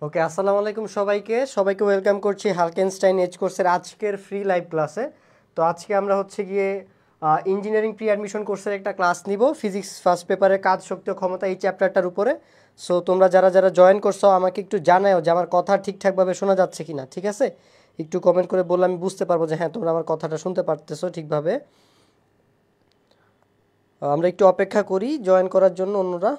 ওকে, আসসালামু আলাইকুম সবাইকে ওয়েলকাম করছি হালকেনস্টাইন এজ কোর্সের আজকের ফ্রি লাইভ ক্লাসে। তো আজকে আমরা হচ্ছে গিয়ে ইঞ্জিনিয়ারিং প্রি অ্যাডমিশন কোর্সের একটা ক্লাস নিব, ফিজিক্স ফার্স্ট পেপারের কাজ, শক্তি ও ক্ষমতা এই চ্যাপ্টারটার উপরে। সো তোমরা যারা যারা জয়েন করছো আমাকে একটু জানাও যে আমার কথা ঠিকঠাকভাবে শোনা যাচ্ছে কিনা, ঠিক আছে? একটু কমেন্ট করে বললে আমি বুঝতে পারবো যে হ্যাঁ তোমরা আমার কথাটা শুনতে পারতেছো ঠিকভাবে। আমরা একটু অপেক্ষা করি জয়েন করার জন্য অন্যরা।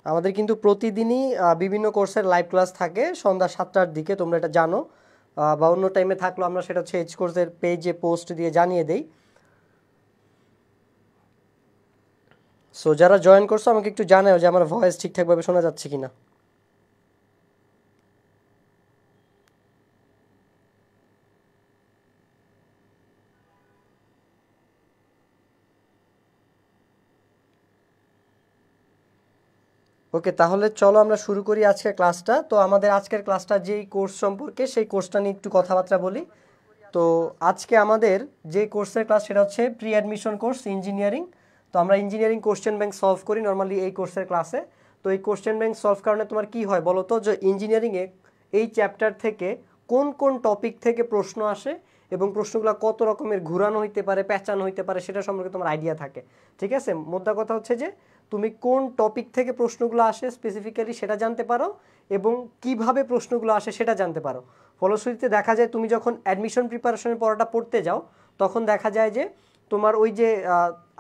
আমাদের কিন্তু প্রতিদিনই বিভিন্ন কোর্সের লাইভ ক্লাস থাকে সন্ধ্যা 7টার দিকে, তোমরা এটা জানো। বা অন্য টাইমে থাকলেও আমরা সেটা হচ্ছে এইচ কোর্সের পেজে পোস্ট দিয়ে জানিয়ে দেই। সো যারা জয়েন করছো আমাকে একটু জানাও যে আমার ভয়েস ঠিকঠাকভাবে শোনা যাচ্ছে কিনা। ওকে, তাহলে চলো আমরা শুরু করি আজকের ক্লাসটা। তো আমাদের আজকের ক্লাসটা যেই কোর্স সম্পর্কে সেই কোর্সটা নিয়ে একটু কথাবার্তা বলি। তো আজকে আমাদের যে কোর্সের ক্লাস সেটা হচ্ছে প্রি অ্যাডমিশন কোর্স ইঞ্জিনিয়ারিং। তো আমরা ইঞ্জিনিয়ারিং কোশ্চেন ব্যাংক সলভ করি নর্মালি এই কোর্সের ক্লাসে। তো এই কোশ্চেন ব্যাংক সলভ কারণে তোমার কি হয় বলো তো, যে ইঞ্জিনিয়ারিংয়ে এই চ্যাপ্টার থেকে কোন কোন টপিক থেকে প্রশ্ন আসে এবং প্রশ্নগুলো কত রকমের ঘুরানো হইতে পারে, প্যাঁচানো হইতে পারে, সেটা সম্পর্কে তোমার আইডিয়া থাকে। ঠিক আছে, মোদ্দা কথা হচ্ছে যে তুমি কোন টপিক থেকে প্রশ্নগুলো আসে স্পেসিফিক্যালি সেটা জানতে পারো এবং কিভাবে প্রশ্নগুলো আসে সেটা জানতে পারো। ফলশ্রুতিতে দেখা যায় তুমি যখন অ্যাডমিশন প্রিপারেশনের পড়াটা পড়তে যাও তখন দেখা যায় যে তোমার ওই যে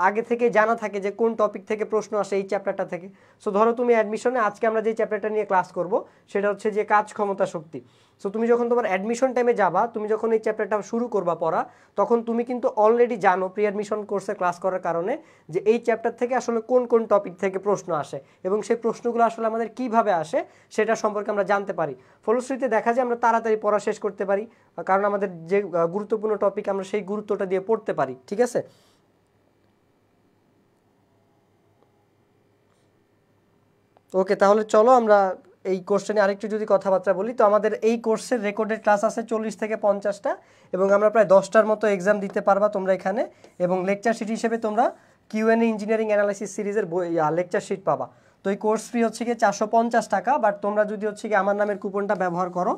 আগে থেকে জানা থাকে যে কোন টপিক থেকে প্রশ্ন আসে এই চ্যাপ্টারটা থেকে। সো ধরো তুমি অ্যাডমিশনে আজকে আমরা যে চ্যাপ্টারটা নিয়ে ক্লাস করব সেটা হচ্ছে যে কাজ, ক্ষমতা, শক্তি। সো তুমি যখন তোমার অ্যাডমিশন টাইমে যাবা, তুমি যখন এই চ্যাপ্টারটা শুরু করবা পড়া, তখন তুমি কিন্তু অলরেডি জানো প্রি অ্যাডমিশন কোর্সে ক্লাস করার কারণে যে এই চ্যাপ্টার থেকে আসলে কোন কোন টপিক থেকে প্রশ্ন আসে এবং সেই প্রশ্নগুলো আসলে আমাদের কিভাবে আসে সেটা সম্পর্কে আমরা জানতে পারি। ফলশ্রুতিতে দেখা যায় আমরা তাড়াতাড়ি পড়া শেষ করতে পারি, কারণ আমাদের যে গুরুত্বপূর্ণ টপিক আমরা সেই গুরুত্বটা দিয়ে পড়তে পারি। ঠিক আছে, ওকে, তাহলে চলো আমরা এই কোর্সটা নিয়ে আরেকটু যদি কথাবার্তা বলি। তো আমাদের এই কোর্সের রেকর্ডেড ক্লাস আছে 40 থেকে 50টা এবং আমরা প্রায় 10টার মতো এক্সাম দিতে পারবা তোমরা এখানে। এবং লেকচার শিট হিসেবে তোমরা কিউএনএ ইঞ্জিনিয়ারিং অ্যানালাইসিস সিরিজের লেকচার শিট পাবা। তো এই কোর্স ফি হচ্ছে গিয়ে 450 টাকা, বাট তোমরা যদি হচ্ছে গিয়ে আমার নামের কুপনটা ব্যবহার করো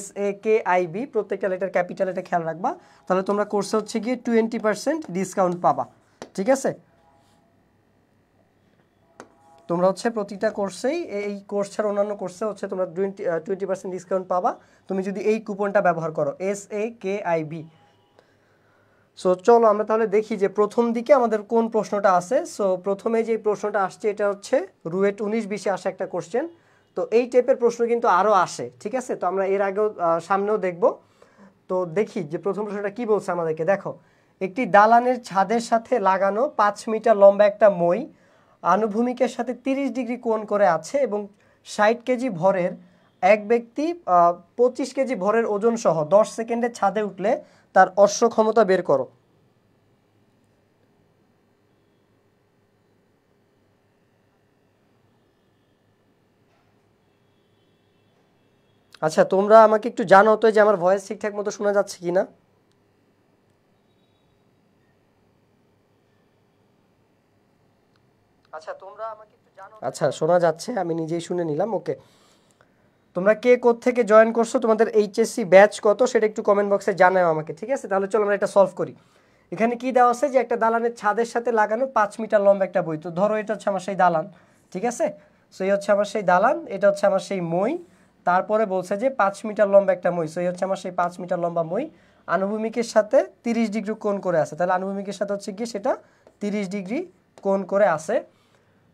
SAKIB, প্রত্যেকটা লেটার ক্যাপিটাল, এটা খেয়াল রাখবা, তাহলে তোমরা কোর্সে হচ্ছে গিয়ে 20% ডিসকাউন্ট পাবা। ঠিক আছে, তোমরা হচ্ছে প্রতিটা কোর্সেই, এই কোর্স ছাড়া অন্যান্য কোর্সে হচ্ছে তোমরা 20% ডিসকাউন্ট পাবা তুমি যদি এই কুপনটা ব্যবহার করো SAKIB। সো চলো আমরা তাহলে দেখি যে প্রথম দিকে আমাদের কোন প্রশ্নটা আছে। সো প্রথমে যে প্রশ্নটা আসছে এটা হচ্ছে রুয়েট 19-20-এ আসা একটা কোশ্চেন। তো এই টাইপের প্রশ্ন কিন্তু আরও আসে, ঠিক আছে? তো আমরা এর আগেও সামনেও দেখব। তো দেখি যে প্রথম প্রশ্নটা কি বলছে আমাদেরকে। দেখো, একটি দালানের ছাদের সাথে লাগানো 5 মিটার লম্বা একটা মই আনুভূমিকের সাথে 30 ডিগ্রি কোণ করে আছে এবং 60 কেজি ভরের এক ব্যক্তি 25 কেজি ভরের ওজন সহ 10 সেকেন্ডে ছাদে উঠলে তার অশ্ব ক্ষমতা বের করো। আচ্ছা, তোমরা আমাকে একটু জানাও তো যে আমার ভয়েস ঠিকঠাক মতো শোনা যাচ্ছে কিনা। আচ্ছা, শোনা যাচ্ছে, আমি নিজেই শুনে নিলাম। ওকে, তোমরা কে কোত্থেকে জয়েন করছো, তোমাদের এইচএসসি ব্যাচ কত সেটা একটু কমেন্ট বক্সে জানাও আমাকে। ঠিক আছে, তাহলে চলো আমরা এটা সলভ করি। এখানে কি দেওয়া আছে যে একটা দালানের ছাদের সাথে লাগানো 5 মিটার লম্বা একটা বই। তো ধরো এটা হচ্ছে আমার সেই দালান, ঠিক আছে? সো এই হচ্ছে আমার সেই দালান, এটা হচ্ছে আমার সেই মই। তারপরে বলছে যে 5 মিটার লম্বা একটা মই। সো এই হচ্ছে আমার সেই 5 মিটার লম্বা মই আনুভূমিকের সাথে 30 ডিগ্রি কোণ করে আছে। তাহলে আনুভূমিকের সাথে হচ্ছে কি সেটা 30 ডিগ্রি কোণ করে আছে।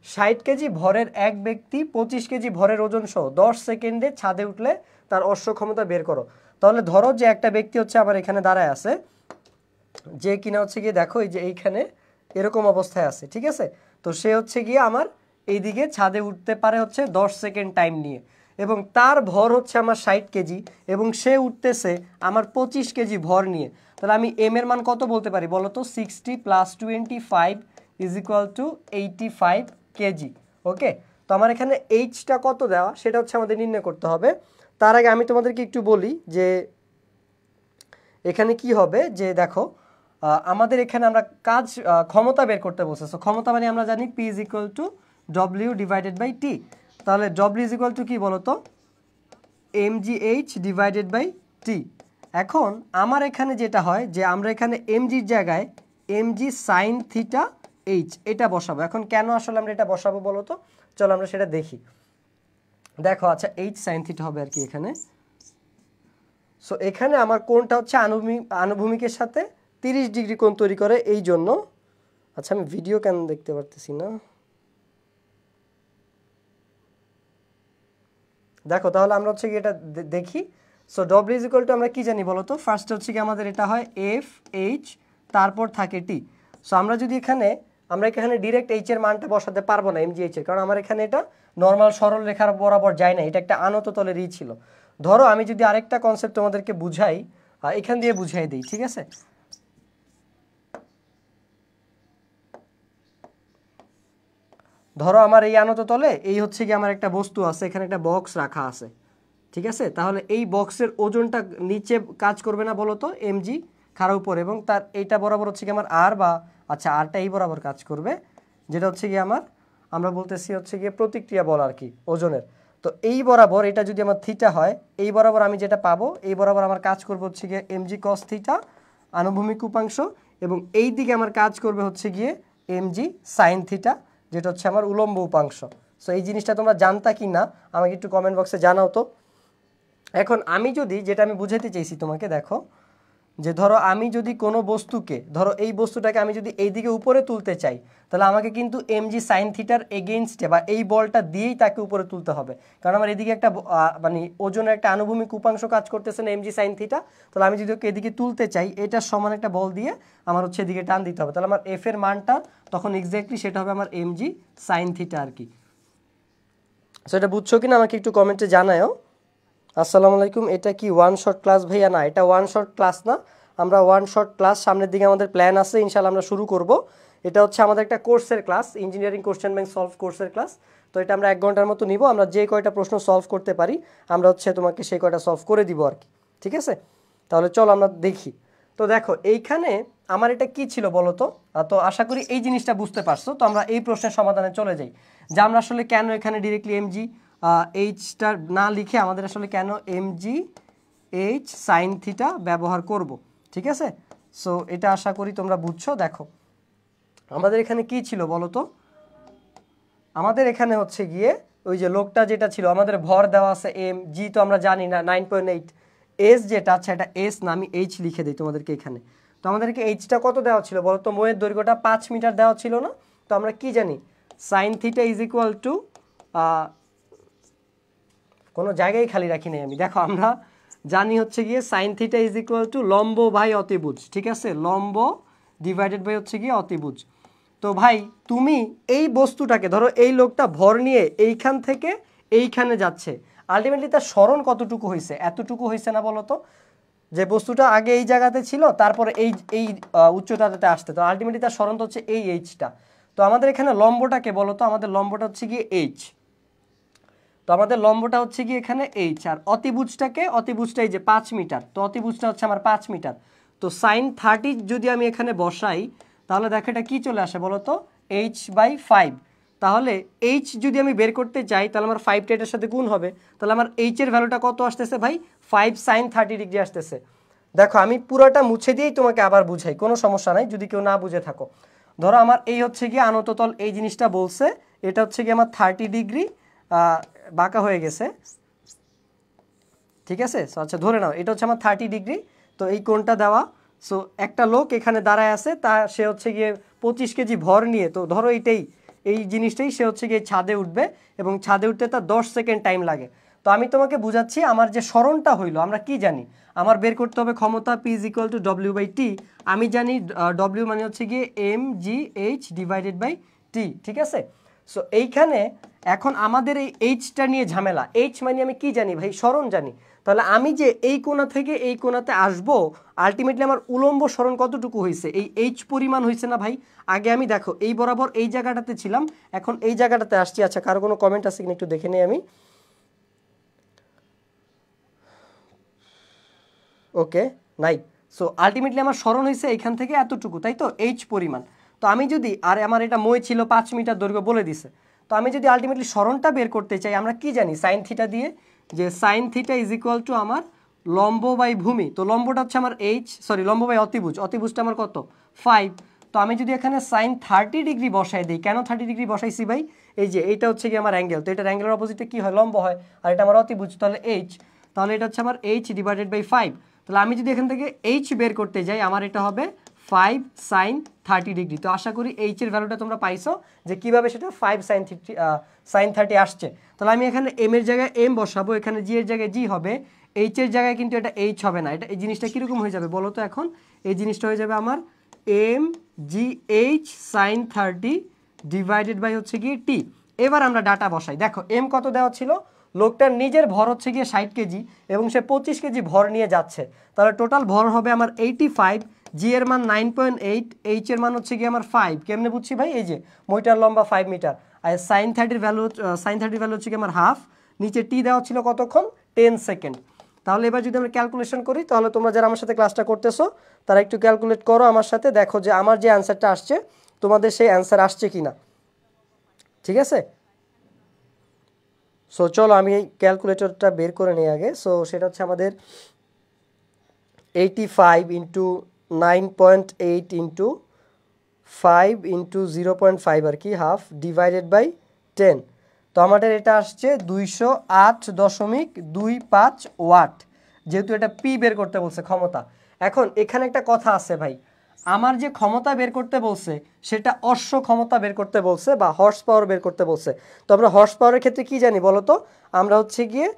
60 কেজি ভরের এক ব্যক্তি 25 কেজি ভরের ওজন সহ 10 সেকেন্ডে ছাদে উঠলে তার অশ্ব ক্ষমতা বের করো। তাহলে ধরো যে একটা ব্যক্তি হচ্ছে আমার এখানে দাঁড়ায় আছে, যে কিনা হচ্ছে গিয়ে দেখো এই যে এইখানে এরকম অবস্থায় আছে, ঠিক আছে? তো সে হচ্ছে গিয়ে আমার এইদিকে ছাদে উঠতে পারে হচ্ছে 10 সেকেন্ড টাইম নিয়ে এবং তার ভর হচ্ছে আমার 60 কেজি এবং সে উঠতেছে আমার 25 কেজি ভর নিয়ে। তাহলে আমি এম এর মান কত বলতে পারি বলো তো? 60 + 25 = 85 কেজি। ওকে, তো আমার এখানে এইচটা কত দেওয়া সেটা হচ্ছে আমাদের নির্ণয় করতে হবে। তার আগে আমি তোমাদেরকে একটু বলি যে এখানে কি হবে। যে দেখো, আমাদের এখানে আমরা কাজ ক্ষমতা বের করতে বলছে। সো ক্ষমতা মানে আমরা জানি P = W/T। তাহলে ডব্লিউ ইজ ইকুয়াল টু কি বলো তো, mgh ডিভাইডেড বাই টি। এখন আমার এখানে যেটা হয় যে আমরা এখানে mgর জায়গায় mg সাইন থিটা এইচ এটা বসাবো। এখন কেন আসলে আমরা এটা বসাবো বলো তো, চলো আমরা সেটা দেখি। দেখো আচ্ছা এইচ সাইন থিটা হবে আর কি এখানে। সো এখানে আমার কোণটা হচ্ছে আনুভূমিকের সাথে 30 ডিগ্রি কোণ তৈরি করে, এই জন্য। আচ্ছা আমি ভিডিও কেন দেখতে পারতেছি না, দেখো তাহলে আমরা হচ্ছে কি এটা দেখি। So W is equal two আমরা কি জানি বলো তো, ফার্স্ট হচ্ছে কি আমাদের এটা হয় এফ এইচ, তারপর থাকে টি। সো আমরা যদি এখানে ডিরেক্ট এইচ এর মানটা বসাতে পারবো না mgh এর, কারণ আমার এখানে এটা নর্মাল সরল রেখার বরাবর যায় না, এটা একটা আনত তলের ই ছিল। ধরো আমি যদি আরেকটা কনসেপ্ট তোমাদেরকে বুঝাই, এখান দিয়ে বুঝাই দিই, ঠিক আছে। ধরো আমার এই আনত তলে এই হচ্ছে কি আমার একটা বস্তু আছে, এখানে একটা বক্স রাখা আছে, ঠিক আছে। তাহলে এই বক্সের ওজনটা নিচে কাজ করবে না বলো তো, এমজি খাড়া উপর, এবং তার এইটা বরাবর হচ্ছে কি আমার আর, বা আচ্ছা আরটা এই বরাবর কাজ করবে, যেটা হচ্ছে কি আমরা বলতেছি হচ্ছে গিয়ে প্রতিক্রিয়া বল আর কি ওজনের। তো এই বরাবর এটা যদি আমার থিটা হয়, এই বরাবর আমি যেটা পাবো, এই বরাবর আমার কাজ করবে হচ্ছে গিয়ে এমজি কস থিটা আনুভূমিক উপাংশ, এবং এই দিকে আমার কাজ করবে হচ্ছে গিয়ে এমজি সাইন থিটা, যেটা হচ্ছে আমার উলম্ব উপাংশ। সো এই জিনিসটা তোমরা জানতা কি না আমাকে একটু কমেন্ট বক্সে জানাও তো। এখন আমি যদি যেটা আমি বুঝাইতে চাইছি তোমাকে, দেখো যে ধরো আমি যদি কোনো বস্তুকে, ধরো এই বস্তুটাকে আমি যদি এই দিকে উপরে তুলতে চাই, তাহলে আমাকে কিন্তু এমজি সাইন থিটার এগেইনস্টে বা এই বলটা দিয়েই তাকে উপরে তুলতে হবে, কারণ আমার এদিকে একটা মানে ওজনের একটা আনুভূমিক উপাংশ কাজ করতেছে না এমজি সাইন থিটা। তাহলে আমি যদি ওকে এদিকে তুলতে চাই, এটার সমান একটা বল দিয়ে আমার হচ্ছে এদিকে টান দিতে হবে, তাহলে আমার এফ এর মানটা তখন এক্স্যাক্টলি সেটা হবে আমার এমজি সাইন থিটা আর কি। সো এটা বুঝছো কিনা আমাকে একটু কমেন্টে জানাও। আসসালামু আলাইকুম, এটা কি ওয়ান শট ক্লাস ভাইয়া? না, এটা ওয়ান শট ক্লাস না, আমরা ওয়ান শট ক্লাস সামনের দিকে আমাদের প্ল্যান আছে, ইনশাআল্লাহ আমরা শুরু করব। এটা হচ্ছে আমাদের একটা কোর্সের class, engineering question bank solve কোর্সের ক্লাস। তো এটা আমরা 1 ঘন্টার মতো নিব, আমরা যে কয়টা প্রশ্ন সলভ করতে পারি আমরা হচ্ছে তোমাকে সেই কয়টা সলভ করে দিব আর কি, ঠিক আছে। তাহলে চলো আমরা দেখি। তো দেখো এইখানে আমার এটা কি ছিল বলো তো, তো আশা করি এই জিনিসটা বুঝতে পারছো। তো আমরা এই প্রশ্নের সমাধানে চলে যাই, যে আমরা আসলে কেন এখানে ডিরেক্টলি এমজি এইচটা না লিখে আমাদের আসলে কেন এমজি এইচ সাইন থিটা ব্যবহার করব, ঠিক আছে। সো এটা আশা করি তোমরা বুঝছো। দেখো আমাদের এখানে কি ছিল বলো তো, আমাদের এখানে হচ্ছে গিয়ে ওই যে লোকটা যেটা ছিল, আমাদের ভর দেওয়া আছে এম, জি তো আমরা জানি না 9.8, এস যেটা আছে এটা এস না, আমি এইচ লিখে দিই তোমাদেরকে এখানে। তো আমাদেরকে এইচটা কত দেওয়া ছিল বলো তো, ময়ের দৈর্ঘ্যটা 5 মিটার দেওয়া ছিল না। তো আমরা কি জানি, sine theta is equal two, কোনো জায়গায় খালি রাখি নাই আমি, দেখো আমরা জানি হচ্ছে গিয়ে sine theta is equal two লম্ব বাই অতিভুজ, ঠিক আছে, লম্ব ডিভাইডেড বাই হচ্ছে গিয়ে অতিভুজ। তো ভাই তুমি এই বস্তুটাকে ধরো, এই লোকটা ভর নিয়ে এইখান থেকে এইখানে যাচ্ছে, আলটিমেটলি তার স্মরণ কতটুকু হয়েছে? এতটুকু হয়েছে না বলো তো, যে বস্তুটা আগে এই জায়গাতে ছিল, তারপরে এই এই উচ্চতাতে আসতে, তো আলটিমেটলি তার স্মরণ তো হচ্ছে এই এইচটা। তো আমাদের এখানে লম্বটাকে বলো তো, আমাদের লম্বটা হচ্ছে গিয়ে এইচ, তো আমাদের লম্বটা হচ্ছে কি এখানে এইচ, আর অতিভুজটা এই যে 5 মিটার, তো অতিভুজটা হচ্ছে আমার 5 মিটার। তো সাইন 30 যদি আমি এখানে বসাই, তাহলে দেখো এটা কি চলে আসে বলো তো, h/5। তাহলে h যদি আমি বের করতে চাই, তাহলে আমার 5টা এটার সাথে গুণ হবে, তাহলে আমার h এর ভ্যালুটা কত আসতেছে ভাই, 5 সাইন 30 ডিগ্রি আসতেছে। দেখো আমি পুরোটা মুছে দিয়েই তোমাকে আবার বুঝাই, কোনো সমস্যা নাই যদি কেউ না বুঝে থাকো। ধরো আমার এই হচ্ছে গিয়ে আনততল, এই জিনিসটা বলছে, এটা হচ্ছে গিয়ে আমার 30 ডিগ্রি বাঁকা হয়ে গেছে, ঠিক আছে। আচ্ছা ধরে নাও এটা হচ্ছে আমার 30 ডিগ্রি, তো এই কোণটা দেওয়া। সো একটা লোক এখানে দাঁড়ায় আছে, সে হচ্ছে গিয়ে 25 কেজি ভর নিয়ে, তো ধরো এই জিনিসটাই সে হচ্ছে গিয়ে ছাদে উঠবে, এবং ছাদে উঠতে তার 10 সেকেন্ড টাইম লাগে। তো আমি তোমাকে বুঝাচ্ছি, আমার যে স্মরণটা হইলো, আমরা কি জানি, আমার বের করতে হবে ক্ষমতা P = W/T। আমি জানি W মানে হচ্ছে গিয়ে mgh ডিভাইডেড বাই টি, ঠিক আছে। সো এইখানে এখন আমাদের এই এইচটা নিয়ে ঝামেলা, এইচ মানে আমি কি জানি ভাই, স্মরণ জানি। তাহলে আমি যে এই কোণা থেকে এই কোণাতে আসবো, আলটিমেটলি আমার উলম্ব স্মরণ কতটুকু হয়েছে, এই এইচ পরিমাণ হয়েছে না ভাই। আগে আমি দেখো এই বরাবর এই জায়গাটাতে ছিলাম, এখন এই জায়গাটাতে আসছি। আচ্ছা কারো কোনো কমেন্ট আছে কিনা একটু দেখে নেই আমি। ওকে নাই। সো আলটিমেটলি আমার স্মরণ হয়েছে এইখান থেকে এতটুকু, তাই তো, এইচ পরিমাণ। তো আমি যদি, আর আমার এটা মই ছিল 5 মিটার দৈর্ঘ্য বলে দিছে, তো আমি যদি আলটিমেটলি সরণটা বের করতে চাই আমরা কি জানি সাইন থিটা দিয়ে, যে sine theta is equal two আমার লম্ব বাই ভূমি। তো লম্বটা হচ্ছে আমার লম্ব বাই অতিভুজ, অতিভুজটা আমার কত 5। তো আমি যদি এখানে সাইন 30 ডিগ্রি বসাই দিই, কেন 30 ডিগ্রি বসাইছি ভাই, এই যে এইটা হচ্ছে কি আমার অ্যাঙ্গেল, তো এটার অ্যাঙ্গেলের অপোজিটে কি হয় লম্ব হয়, আর এটা আমার অতিভুজ, তাহলে তাহলে এটা হচ্ছে আমার ডিভাইডেড বাই 5। তাহলে আমি যদি এখান থেকে বের করতে যাই আমার এটা হবে 5 সাইন 30 ডিগ্রি। তো আশা করি এর ভ্যালুটা তোমরা পাইছো যে কিভাবে সেটা 5 সাইন 30 আসছে। তাহলে আমি এখানে এম এর জায়গায় এম বসাবো, এখানে জি এর জায়গায় জি হবে, এর জায়গায় কিন্তু এটা হবে না, এটা এই জিনিসটা কীরকম হয়ে যাবে বলো তো এখন, এই জিনিসটা হয়ে যাবে আমার M G sine 30 divided by হচ্ছে গিয়ে টি। এবার আমরা ডাটা বসাই, দেখো এম কত দেওয়া ছিল, লোকটার নিজের ভর হচ্ছে গিয়ে 60 কেজি এবং সে 25 কেজি ভর নিয়ে যাচ্ছে, তাহলে টোটাল ভর হবে আমার 85, জি এর মান 9.8, এইচ এর মান হচ্ছে গিয়ে আমার 5। কেমনে বুঝছি ভাই, এই যে মইটার লম্বা 5 মিটার, আর সাইন 30 ভ্যালু হচ্ছে কি আমার হাফ, নিচে টি দেওয়া ছিল কতক্ষণ 10 সেকেন্ড। তাহলে এবার যদি আমরা ক্যালকুলেশন করি, তাহলে তোমরা যারা আমার সাথে ক্লাসটা করতেছো তারা একটু ক্যালকুলেট করো আমার সাথে, দেখো যে আমার যে অ্যান্সারটা আসছে তোমাদের সেই অ্যান্সার আসছে কিনা, ঠিক আছে। সো চলো আমি এই ক্যালকুলেটরটা বের করে নিই আগে। সো সেটা হচ্ছে আমাদের 85 ইন্টু 9.8 ইন্টু 5 ইন্টু 0.5 আর কি হাফ ডিভাইডেড বাই 10। তো আমাদের এটা আসছে 208.25 ওয়াট, যেহেতু এটা পি বের করতে বলছে ক্ষমতা। এখন এখানে একটা কথা আছে ভাই, আমার যে ক্ষমতা বের করতে বলছে সেটা অশ্ব ক্ষমতা বের করতে বলছে বা হর্স পাওয়ার বের করতে বলছে। তো আমরা হর্স পাওয়ারের ক্ষেত্রে কি জানি বলো তো, আমরা হচ্ছে গিয়ে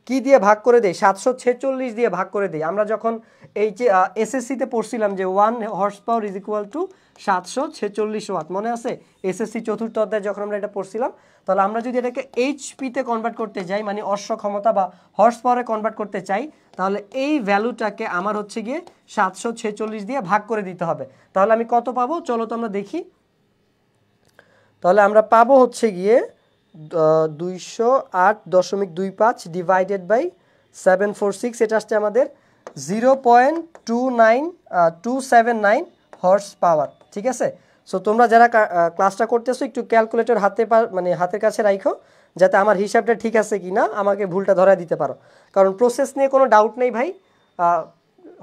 কি দিয়ে ভাগ করে দেই, 746 দিয়ে ভাগ করে দিই। আমরা যখন এই যে এসএসসিতে পড়ছিলাম যে 1 horse power is equal to 746 watt, মনে আছে এসএসসি চতুর্থ অধ্যায় যখন আমরা এটা পড়ছিলাম। তাহলে আমরা যদি এটাকে এইচপিতে কনভার্ট করতে যাই, মানে অশ্ব ক্ষমতা বা হর্স পাওয়ারে কনভার্ট করতে চাই, তাহলে এই ভ্যালুটাকে আমার হচ্ছে গিয়ে 746 দিয়ে ভাগ করে দিতে হবে। তাহলে আমি কত পাবো চলো তো আমরা দেখি। তাহলে আমরা পাবো হচ্ছে গিয়ে 208.25 ডিভাইডেড বাই 746, এটা আসছে আমাদের 0.279 হর্স পাওয়ার, ঠিক আছে। সো তোমরা যারা ক্লাসটা করতেছো একটু ক্যালকুলেটর মানে হাতের কাছে রাখো, যাতে আমার হিসাবটা ঠিক আছে কি না আমাকে ভুলটা ধরায় দিতে পারো, কারণ প্রসেস নিয়ে কোনো ডাউট নেই ভাই,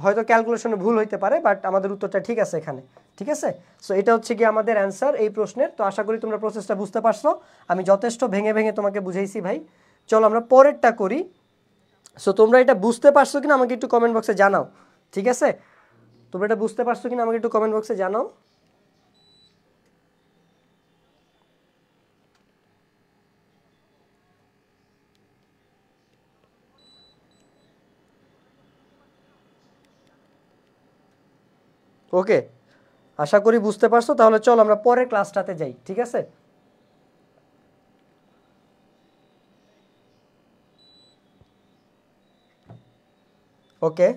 হয়তো ক্যালকুলেশনে ভুল হইতে পারে বাট আমাদের উত্তরটা ঠিক আছে এখানে, ঠিক আছে। সো এটা হচ্ছে কি আমাদের অ্যান্সার এই প্রশ্নের। তো আশা করি তোমরা প্রসেসটা বুঝতে পারছো, আমি যথেষ্ট ভেঙে ভেঙে তোমাকে বুঝাইছি ভাই। চলো আমরা পরেরটা করি। সো তোমরা এটা বুঝতে পারছো কিনা আমাকে একটু কমেন্ট বক্সে জানাও, ঠিক আছে। তোমরা এটা বুঝতে পারছো কিনা আমাকে একটু কমেন্ট বক্সে জানাও। ওকে, আশা করি বুঝতে পারছো। তাহলে চলো আমরা পরের ক্লাসটাতে যাই, ঠিক আছে। ওকে,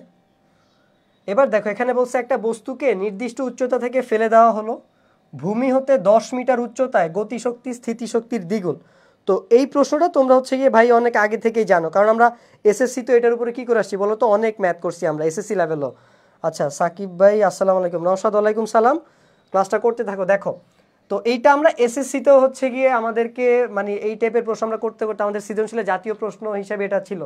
এবার দেখো এখানে বলছে একটা বস্তুকে নির্দিষ্ট উচ্চতা থেকে ফেলে দেওয়া হলো, ভূমি হতে 10 মিটার উচ্চতায় গতিশক্তি স্থিতিশক্তির দ্বিগুণ। তো এই প্রশ্নটা তোমরা হচ্ছে গিয়ে ভাই অনেক আগে থেকেই জানো, কারণ আমরা এসএসসি তো এটার উপরে কি করে আসছি বলো তো, অনেক ম্যাথ করছি আমরা এসএসসি লেভেলও। আচ্ছা সাকিব ভাই আসসালামু আলাইকুম, নওশাদ ওয়ালাইকুম সালাম, ক্লাসটা করতে থাকো। দেখো তো এইটা আমরা এসএসসিতেও হচ্ছে গিয়ে আমাদেরকে মানে এই টাইপের প্রশ্ন আমরা করতে করতে আমাদের সৃজনশীলে জাতীয় প্রশ্ন হিসেবে এটা ছিল।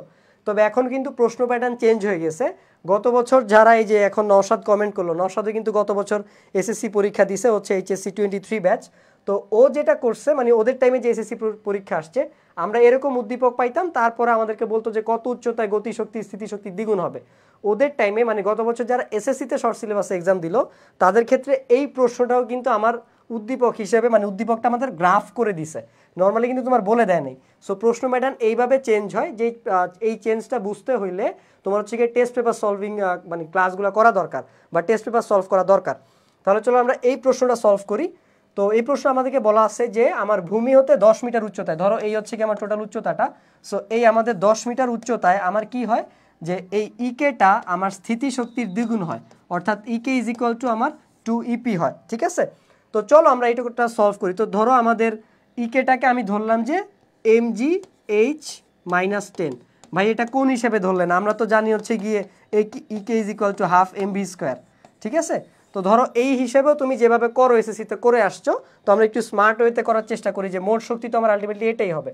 তবে এখন কিন্তু প্রশ্ন প্যাটার্ন চেঞ্জ হয়ে গেছে। গত বছর যারা এই যে এখন নওশাদ কমেন্ট করলো, নওশাদও কিন্তু গত বছর এসএসসি পরীক্ষা দিছে, হচ্ছে এইচএসসি 23 ব্যাচ। তো ও যেটা করছে মানে ওদের টাইমে যে এসএসসি পরীক্ষা আসছে আমরা এরকম উদ্দীপক পাইতাম, তারপরে আমাদেরকে বলতো যে কত উচ্চতায় গতিশক্তি স্থিতিশক্তি দ্বিগুণ হবে। ওদের টাইমে মানে গত বছর যারা এসএসসিতে শর্ট সিলেবাসে এক্সাম দিল তাদের ক্ষেত্রে এই প্রশ্নটাও কিন্তু আমার উদ্দীপক হিসেবে মানে উদ্দীপকটা আমাদের গ্রাফ করে দিছে, নর্মালি কিন্তু তোমার বলে দেয় নাই। সো প্রশ্ন প্যাটার্ন এইভাবে চেঞ্জ হয়, যে এই চেঞ্জটা বুঝতে হইলে তোমার হচ্ছে গিয়ে টেস্ট পেপার সলভিং মানে ক্লাসগুলো করা দরকার বা টেস্ট পেপার সলভ করা দরকার। তাহলে চলো আমরা এই প্রশ্নটা সলভ করি। তো এই প্রশ্ন আমাদেরকে বলা আছে যে আমার ভূমি হতে 10 মিটার উচ্চতায়, ধরো এই হচ্ছে কি আমার টোটাল উচ্চতাটা, সো এই আমাদের 10 মিটার উচ্চতায় আমার কি হয় যে এই ইকেটা আমার স্থিতিশক্তির দ্বিগুণ হয়, অর্থাৎ ইকে ইজ ইকুয়াল টু আমার 2 ইপি হয়, ঠিক আছে। তো চলো আমরা এইটা সলভ করি। তো ধরো আমাদের ইকেটাকে আমি ধরলাম যে mgh-10, ভাই এটা কোন হিসেবে ধরলেন, আমরা তো জানি হচ্ছে গিয়ে KE is equal to half MV square, ঠিক আছে। তো ধরো এই হিসেবেও তুমি যেভাবে করো এসএসসিতে করে আসছো, তো আমরা একটু স্মার্ট ওয়েতে করার চেষ্টা করি যে মোট শক্তি তো আমার আলটিমেটলি এটাই হবে।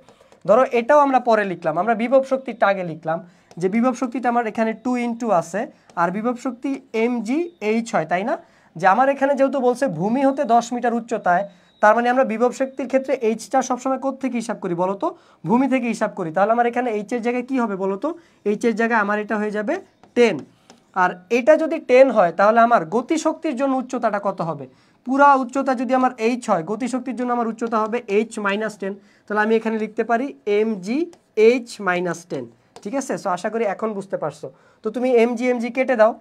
ধরো এটাও আমরা পরে লিখলাম, আমরা বিভব শক্তিটা আগে লিখলাম যে বিভব শক্তিটা আমার এখানে 2 ইন্টু আছে আর বিভব শক্তি mgh হয়, তাই না? যে আমার এখানে যেহেতু বলছে ভূমি হতে 10 মিটার উচ্চতায়, তার মানে আমরা বিভব শক্তির ক্ষেত্রে এইচটা সবসময় কোথা থেকে হিসাব করি বলো তো? ভূমি থেকে হিসাব করি। তাহলে আমার এখানে এইচ এর জায়গায় কি হবে বলো তো? এইচ এর জায়গায় আমার এটা হয়ে যাবে 10। আর এটা যদি 10 হয় তাহলে আমার গতিশক্তির জন্য উচ্চতাটা কত হবে? পুরা উচ্চতা যদি আমার এইচ হয়, গতিশক্তির জন্য আমার উচ্চতা হবে এইচ মাইনাস 10। তাহলে আমি এখানে লিখতে পারি mgh মাইনাস 10। ঠিক আছে? সো আশা করি এখন বুঝতে পারছো। তো তুমি mg কেটে দাও,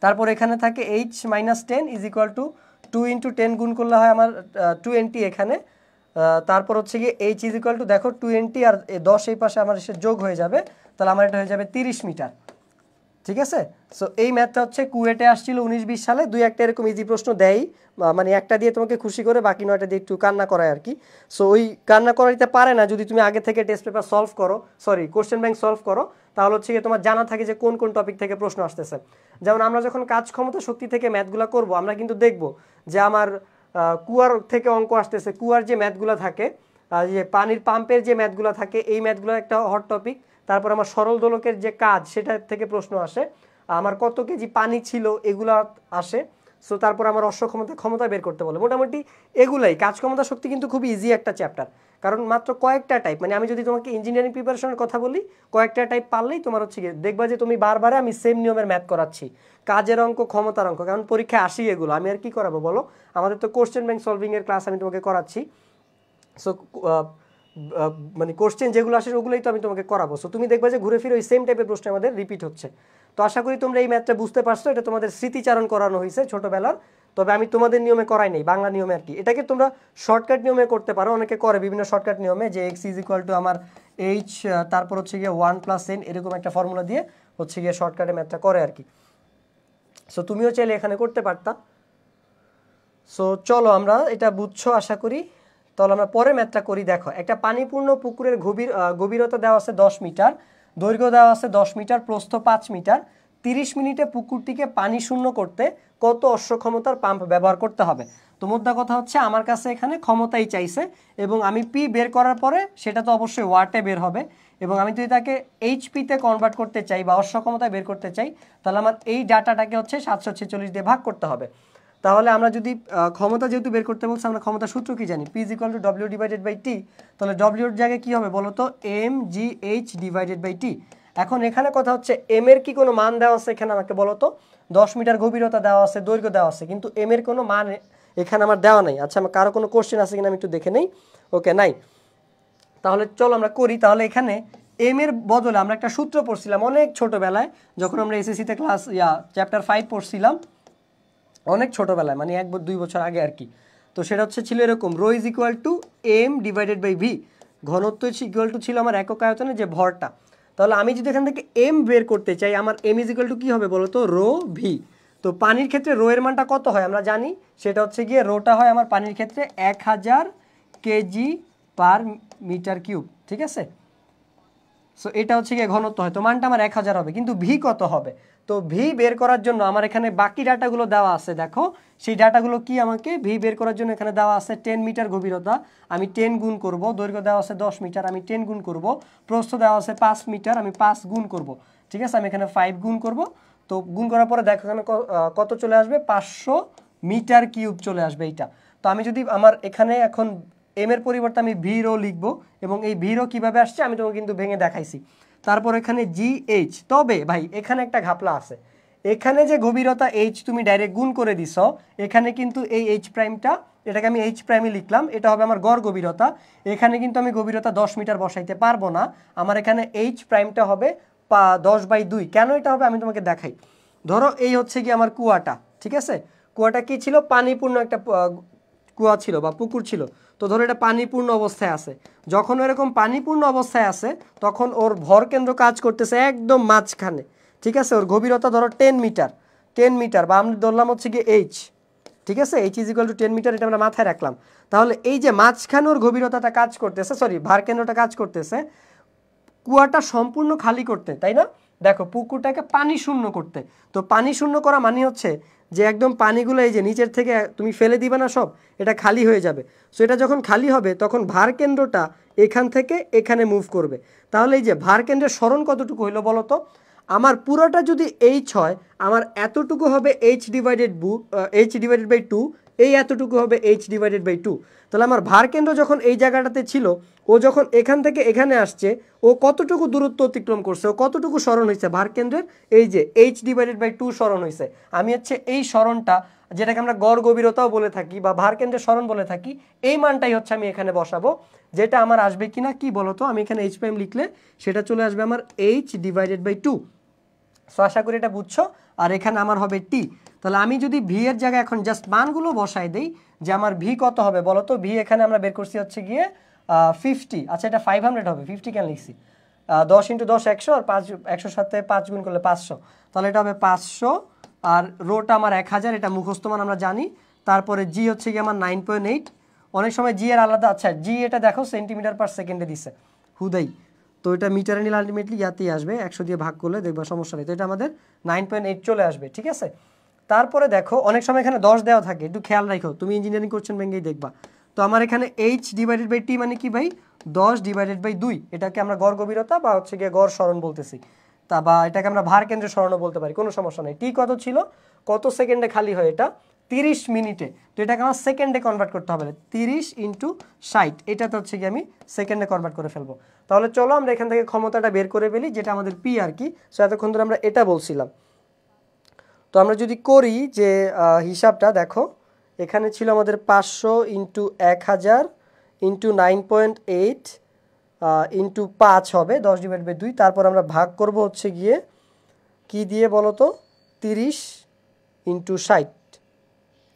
তারপর এখানে থাকে H minus 10 is equal two 2 into 10 গুণ করলে হয় আমার 20 এখানে। তারপর হচ্ছে গিয়ে এইচ ইজ ইকুয়াল টু দেখো 20 আর 10 এই পাশে আমার এসে যোগ হয়ে যাবে, তাহলে আমার এটা হয়ে যাবে 30 মিটার। ঠিক আছে? সো এই ম্যাথটা হচ্ছে কুয়েটে আসছিল 19-20 সালে, দুই একটা এরকম ইজি প্রশ্ন দেয়, মানে একটা দিয়ে তোমাকে খুশি করে বাকি 9টা দিয়ে একটু কান্না করায় আর কি। সো ওই কান্না করাইতে পারে না যদি তুমি আগে থেকে টেস্ট পেপার সলভ করো, সরি কোশ্চেন ব্যাংক সলভ করো, তাহলে হচ্ছে গিয়ে তোমার জানা থাকে যে কোন কোন টপিক থেকে প্রশ্ন আসতেছে। যেমন আমরা যখন কাজ ক্ষমতা শক্তি থেকে ম্যাথগুলো করব, আমরা কিন্তু দেখব যে আমার কুয়ার থেকে অঙ্ক আসতেছে, কুয়ার যে ম্যাথগুলো থাকে, যে পানির পাম্পের যে ম্যাথগুলো থাকে, এই ম্যাথগুলো একটা হট টপিক। তারপর আমার সরল দোলকের যে কাজ সেটা থেকে প্রশ্ন আসে, আমার কত কেজি পানি ছিল এগুলো আসে। সো তারপর আমার ক্ষমতা বের করতে বলে। মোটামুটি এগুলাই কাজ ক্ষমতা শক্তি কিন্তু খুব ইজি একটা চ্যাপ্টার, কারণ মাত্র কয়েকটা টাইপ, মানে আমি যদি তোমাকে ইঞ্জিনিয়ারিং প্রিপারেশনের কথা বলি, কয়েকটা টাইপ পারলেই তোমার হচ্ছে গিয়ে দেখবা যে তুমি বারবার আমি সেম নিয়মের ম্যাথ করাচ্ছি, কাজের অঙ্ক ক্ষমতার অঙ্ক, কারণ পরীক্ষায় আসি এগুলো, আমি আর কি করাবো বলো? আমাদের তো কোশ্চেন ব্যাংক সলভিং এর ক্লাস আমি তোমাকে করাচ্ছি। সো মানে কোশ্চেন যেগুলো আসে ওগুলোই তো আমি তোমাকে করাবো। সো তুমি দেখবে যে ঘুরে ফিরে ওই সেম টাইপের প্রশ্ন আমাদের রিপিট হচ্ছে। তো আশা করি তোমরা এই ম্যাথটা বুঝতে পারছো, এটা তোমাদের স্মৃতিচারণ করানো হয়েছে ছোটবেলার, তবে আমি তোমাদের নিয়মে করাই নাই, বাংলা নিয়মে আর কি। এটাকে তোমরা শর্টকাট নিয়মে করতে পারো, অনেকে করে বিভিন্ন শর্টকাট নিয়মে, যে এক্স ইজ ইকুয়াল টু আমার এইচ, তারপর হচ্ছে গিয়ে 1 + n এরকম একটা ফর্মুলা দিয়ে হচ্ছে গিয়ে শর্টকাটে ম্যাথটা করে আর কি। সো তুমিও চাইলে এখানে করতে পারতা। সো চলো আমরা এটা বুঝছো আশা করি। তাহলে আমরা পরে ম্যাথটা করি। দেখো একটা পানিপূর্ণ পুকুরের গভীরতা দেওয়া আছে 10 মিটার, দৈর্ঘ্য দেওয়া আছে 10 মিটার, প্রস্থ 5 মিটার। 30 মিনিটে পুকুরটিকে পানি শূন্য করতে কত অশ্ব ক্ষমতার পাম্প ব্যবহার করতে হবে? তো মোদ্দা কথা হচ্ছে আমার কাছে এখানে ক্ষমতাই চাইছে, এবং আমি পি বের করার পরে সেটা তো অবশ্যই ওয়াটে বের হবে, এবং আমি যদি তাকে এইচপিতে কনভার্ট করতে চাই বা অশ্ব ক্ষমতায় বের করতে চাই, তাহলে আমার এই ডাটাটাকে হচ্ছে 746 দিয়ে ভাগ করতে হবে। তাহলে আমরা যদি ক্ষমতা যেহেতু বের করতে বলছি, আমরা ক্ষমতা সূত্র কি জানি? P = W/T। তাহলে W এর জায়গায় কি হবে বলো তো? mgh/T। এখন এখানে কথা হচ্ছে m এর কি কোনো মান দেওয়া আছে এখানে আমাকে বলো তো? 10 মিটার গভীরতা দেওয়া আছে, দৈর্ঘ্য দেওয়া আছে, কিন্তু m এর কোনো মান এখানে আমার দেওয়া নাই। আচ্ছা, আমার কারো কোনো কোশ্চেন আছে কিনা আমি একটু দেখে নেই। ওকে, নাই। তাহলে চলো আমরা করি। তাহলে এখানে m এর বদলে আমরা একটা সূত্র পড়ছিলাম অনেক ছোটবেলায়, যখন আমরা এসএসসিতে ক্লাস চ্যাপ্টার 5 পড়ছিলাম, অনেক ছোটবেলায়, মানে 1-2 বছর আগে আর কি। তো সেটা হচ্ছে ছিল এরকম, ρ = m/v। ঘনত্ব ছিল আমার একক আয়তনে যে ভরটা। তাহলে আমি যদি এখান থেকে m বের করতে চাই, আমার m = কি হবে বলো তো? ρ/v। তো পানির ক্ষেত্রে রো এর মানটা কত হয় আমরা জানি, সেটা হচ্ছে গিয়ে রোটা হয় আমার পানির ক্ষেত্রে 1000 kg/m³। ঠিক আছে? সো এটা হচ্ছে গিয়ে ঘনত্ব হয়, তো মানটা আমার 1000 হবে, কিন্তু ভি কত হবে? তো ভি বের করার জন্য আমার এখানে বাকি ডাটাগুলো দেওয়া আছে, দেখো সেই ডাটাগুলো কি? আমাকে ভি বের করার জন্য এখানে দেওয়া আছে 10 মিটার গভীরতা, আমি 10 গুণ করব। দৈর্ঘ্য দেওয়া আছে 10 মিটার, আমি 10 গুণ করব। প্রস্থ দেওয়া আছে 5 মিটার, আমি 5 গুণ করব। ঠিক আছে? আমি এখানে 5 গুণ করব। তো গুণ করার পরে দেখো এখানে কত চলে আসবে? 500 মিটার কিউব চলে আসবে এইটা। তো আমি যদি আমার এখানে এখন এম এর পরিবর্তে আমি ভি রো লিখবো, এবং এই ভি রো কীভাবে আসছে আমি তোমাকে কিন্তু ভেঙে দেখাইছি। তারপর এখানে GH। তবে ভাই এখানে একটা ঘাপলা আছে, এখানে যে গভীরতা H তুমি ডাইরেক্ট গুণ করে দিছ, এখানে কিন্তু এই H প্রাইমটা, এটাকে আমি H প্রাইমে লিখলাম, এটা হবে আমার গড় গভীরতা। এখানে কিন্তু আমি গভীরতা 10 মিটার বসাইতে পারবো না, আমার এখানে H প্রাইমটা হবে 10/2। কেন এটা হবে আমি তোমাকে দেখাই। ধরো এই হচ্ছে কি আমার কুয়াটা, ঠিক আছে? কুয়াটা কি ছিল? পানিপূর্ণ একটা কুয়া ছিল বা পুকুর ছিল। তো ধরো এটা পানিপূর্ণ অবস্থায় আছে, যখন এরকম পানিপূর্ণ অবস্থায় আছে তখন ওর ভর কেন্দ্র কাজ করতেছে একদম মাঝখানে। ঠিক আছে? ওর গভীরতা ধরো 10 মিটার, বা আমরা ধরলাম হচ্ছে কি H। ঠিক আছে? H = 10 মিটার, এটা আমরা মাথায় রাখলাম। তাহলে এই যে মাঝখানে ওর গভীরতাটা কাজ করতেছে, সরি ভার কেন্দ্রটা কাজ করতেছে কুয়াটা সম্পূর্ণ খালি করতে, তাই না? দেখো পুকুরটাকে পানি শূন্য করতে। তো পানি শূন্য করা মানে হচ্ছে যে একদম পানিগুলো এই যে নিচের থেকে তুমি ফেলে দিবে না সব, এটা খালি হয়ে যাবে। সো এটা যখন খালি হবে তখন ভার কেন্দ্রটা এখান থেকে এখানে মুভ করবে। তাহলে এই যে ভার কেন্দ্রের সরণ কতটুকু হইলো বলো তো? আমার পুরোটা যদি এইচ হয়, আমার এতটুকু হবে এইচ ডিভাইডেড বাই 2, এই এতটুকু হবে এইচ ডিভাইডেড বাই 2। তাহলে আমার ভার কেন্দ্র যখন এই জায়গাটাতে ছিল, ও যখন এখান থেকে এখানে আসছে, ও কতটুকু দূরত্ব অতিক্রম করছে, ও কতটুকু সরণ হয়েছে ভার কেন্দ্রের? এই যে এইচ ডিভাইডেড বাই 2 সরণ হয়েছে। আমি হচ্ছে এই সরণটা, যেটাকে আমরা গড় গভীরতাও বলে থাকি বা ভার কেন্দ্রের সরণ বলে থাকি, এই মানটাই হচ্ছে আমি এখানে বসাবো। যেটা আমার আসবে কিনা কি বলতো, আমি এখানে এইচ প্রাইম লিখলে সেটা চলে আসবে আমার এইচ ডিভাইডেড বাই 2। সো আশা করি এটা বুঝছো। আর এখানে আমার হবে টি। তাহলে আমি যদি ভি এর জায়গায় এখন জাস্ট মানগুলো বসাই দেই যে আমার ভি কত হবে বলো তো? ভি এখানে আমরা বের করছি হচ্ছে গিয়ে 50। আচ্ছা, এটা 500 হবে, 50 কেন লিখছি? 10 × 10 100, আর 5 100 সাথে 5 গুণ করলে 500। তাহলে এটা হবে 500, আর রোটা আমার 1000, এটা মুখস্থ মান আমরা জানি। তারপরে জি হচ্ছে গিয়ে আমার 9.8। অনেক সময় জি এর আলাদা, আচ্ছা জি এটা দেখো সেন্টিমিটার পার সেকেন্ডে দিছে হুদাই, তো এটা মিটারে নিলে আলটিমেটলি ইয়াতেই আসবে, 100 দিয়ে ভাগ করলে দেখবা সমস্যা নেই। তো এটা আমাদের 9.8 চলে আসবে, ঠিক আছে। তারপরে দেখো অনেক সময় এখানে 10 দেওয়া থাকে, একটু খেয়াল রাখো, তুমি ইঞ্জিনিয়ারিং কোশ্চেন ব্যাংকেই দেখবা। তো আমার এখানে এইচ ডিভাইডেড বাই টি মানে কি ভাই? 10 ডিভাইডেড বাই 2। এটাকে আমরা গড় গভীরতা বা হচ্ছে গিয়ে গড় সরণ বলতেছি, তা বা এটাকে আমরা ভার কেন্দ্রের সরণও বলতে পারি, কোনো সমস্যা নেই। টি কত ছিল, কত সেকেন্ডে খালি হয়? এটা 30 মিনিটে। তো এটাকে আমার সেকেন্ডে কনভার্ট করতে হবে, 30 × 60, এটাতে হচ্ছে কি আমি সেকেন্ডে কনভার্ট করে ফেলবো। তাহলে চলো আমরা এখান থেকে ক্ষমতাটা বের করে ফেলি, যেটা আমাদের পি আর কি। সো এতক্ষণ ধরে আমরা এটা বলছিলাম। তো আমরা যদি করি যে হিসাবটা দেখো, এখানে ছিল আমাদের 500 × 1000 × 9.8 × 5 হবে 10 ডিভাইড বাই 2। তারপর আমরা ভাগ করব হচ্ছে গিয়ে কি দিয়ে বলো তো? 30 × 60।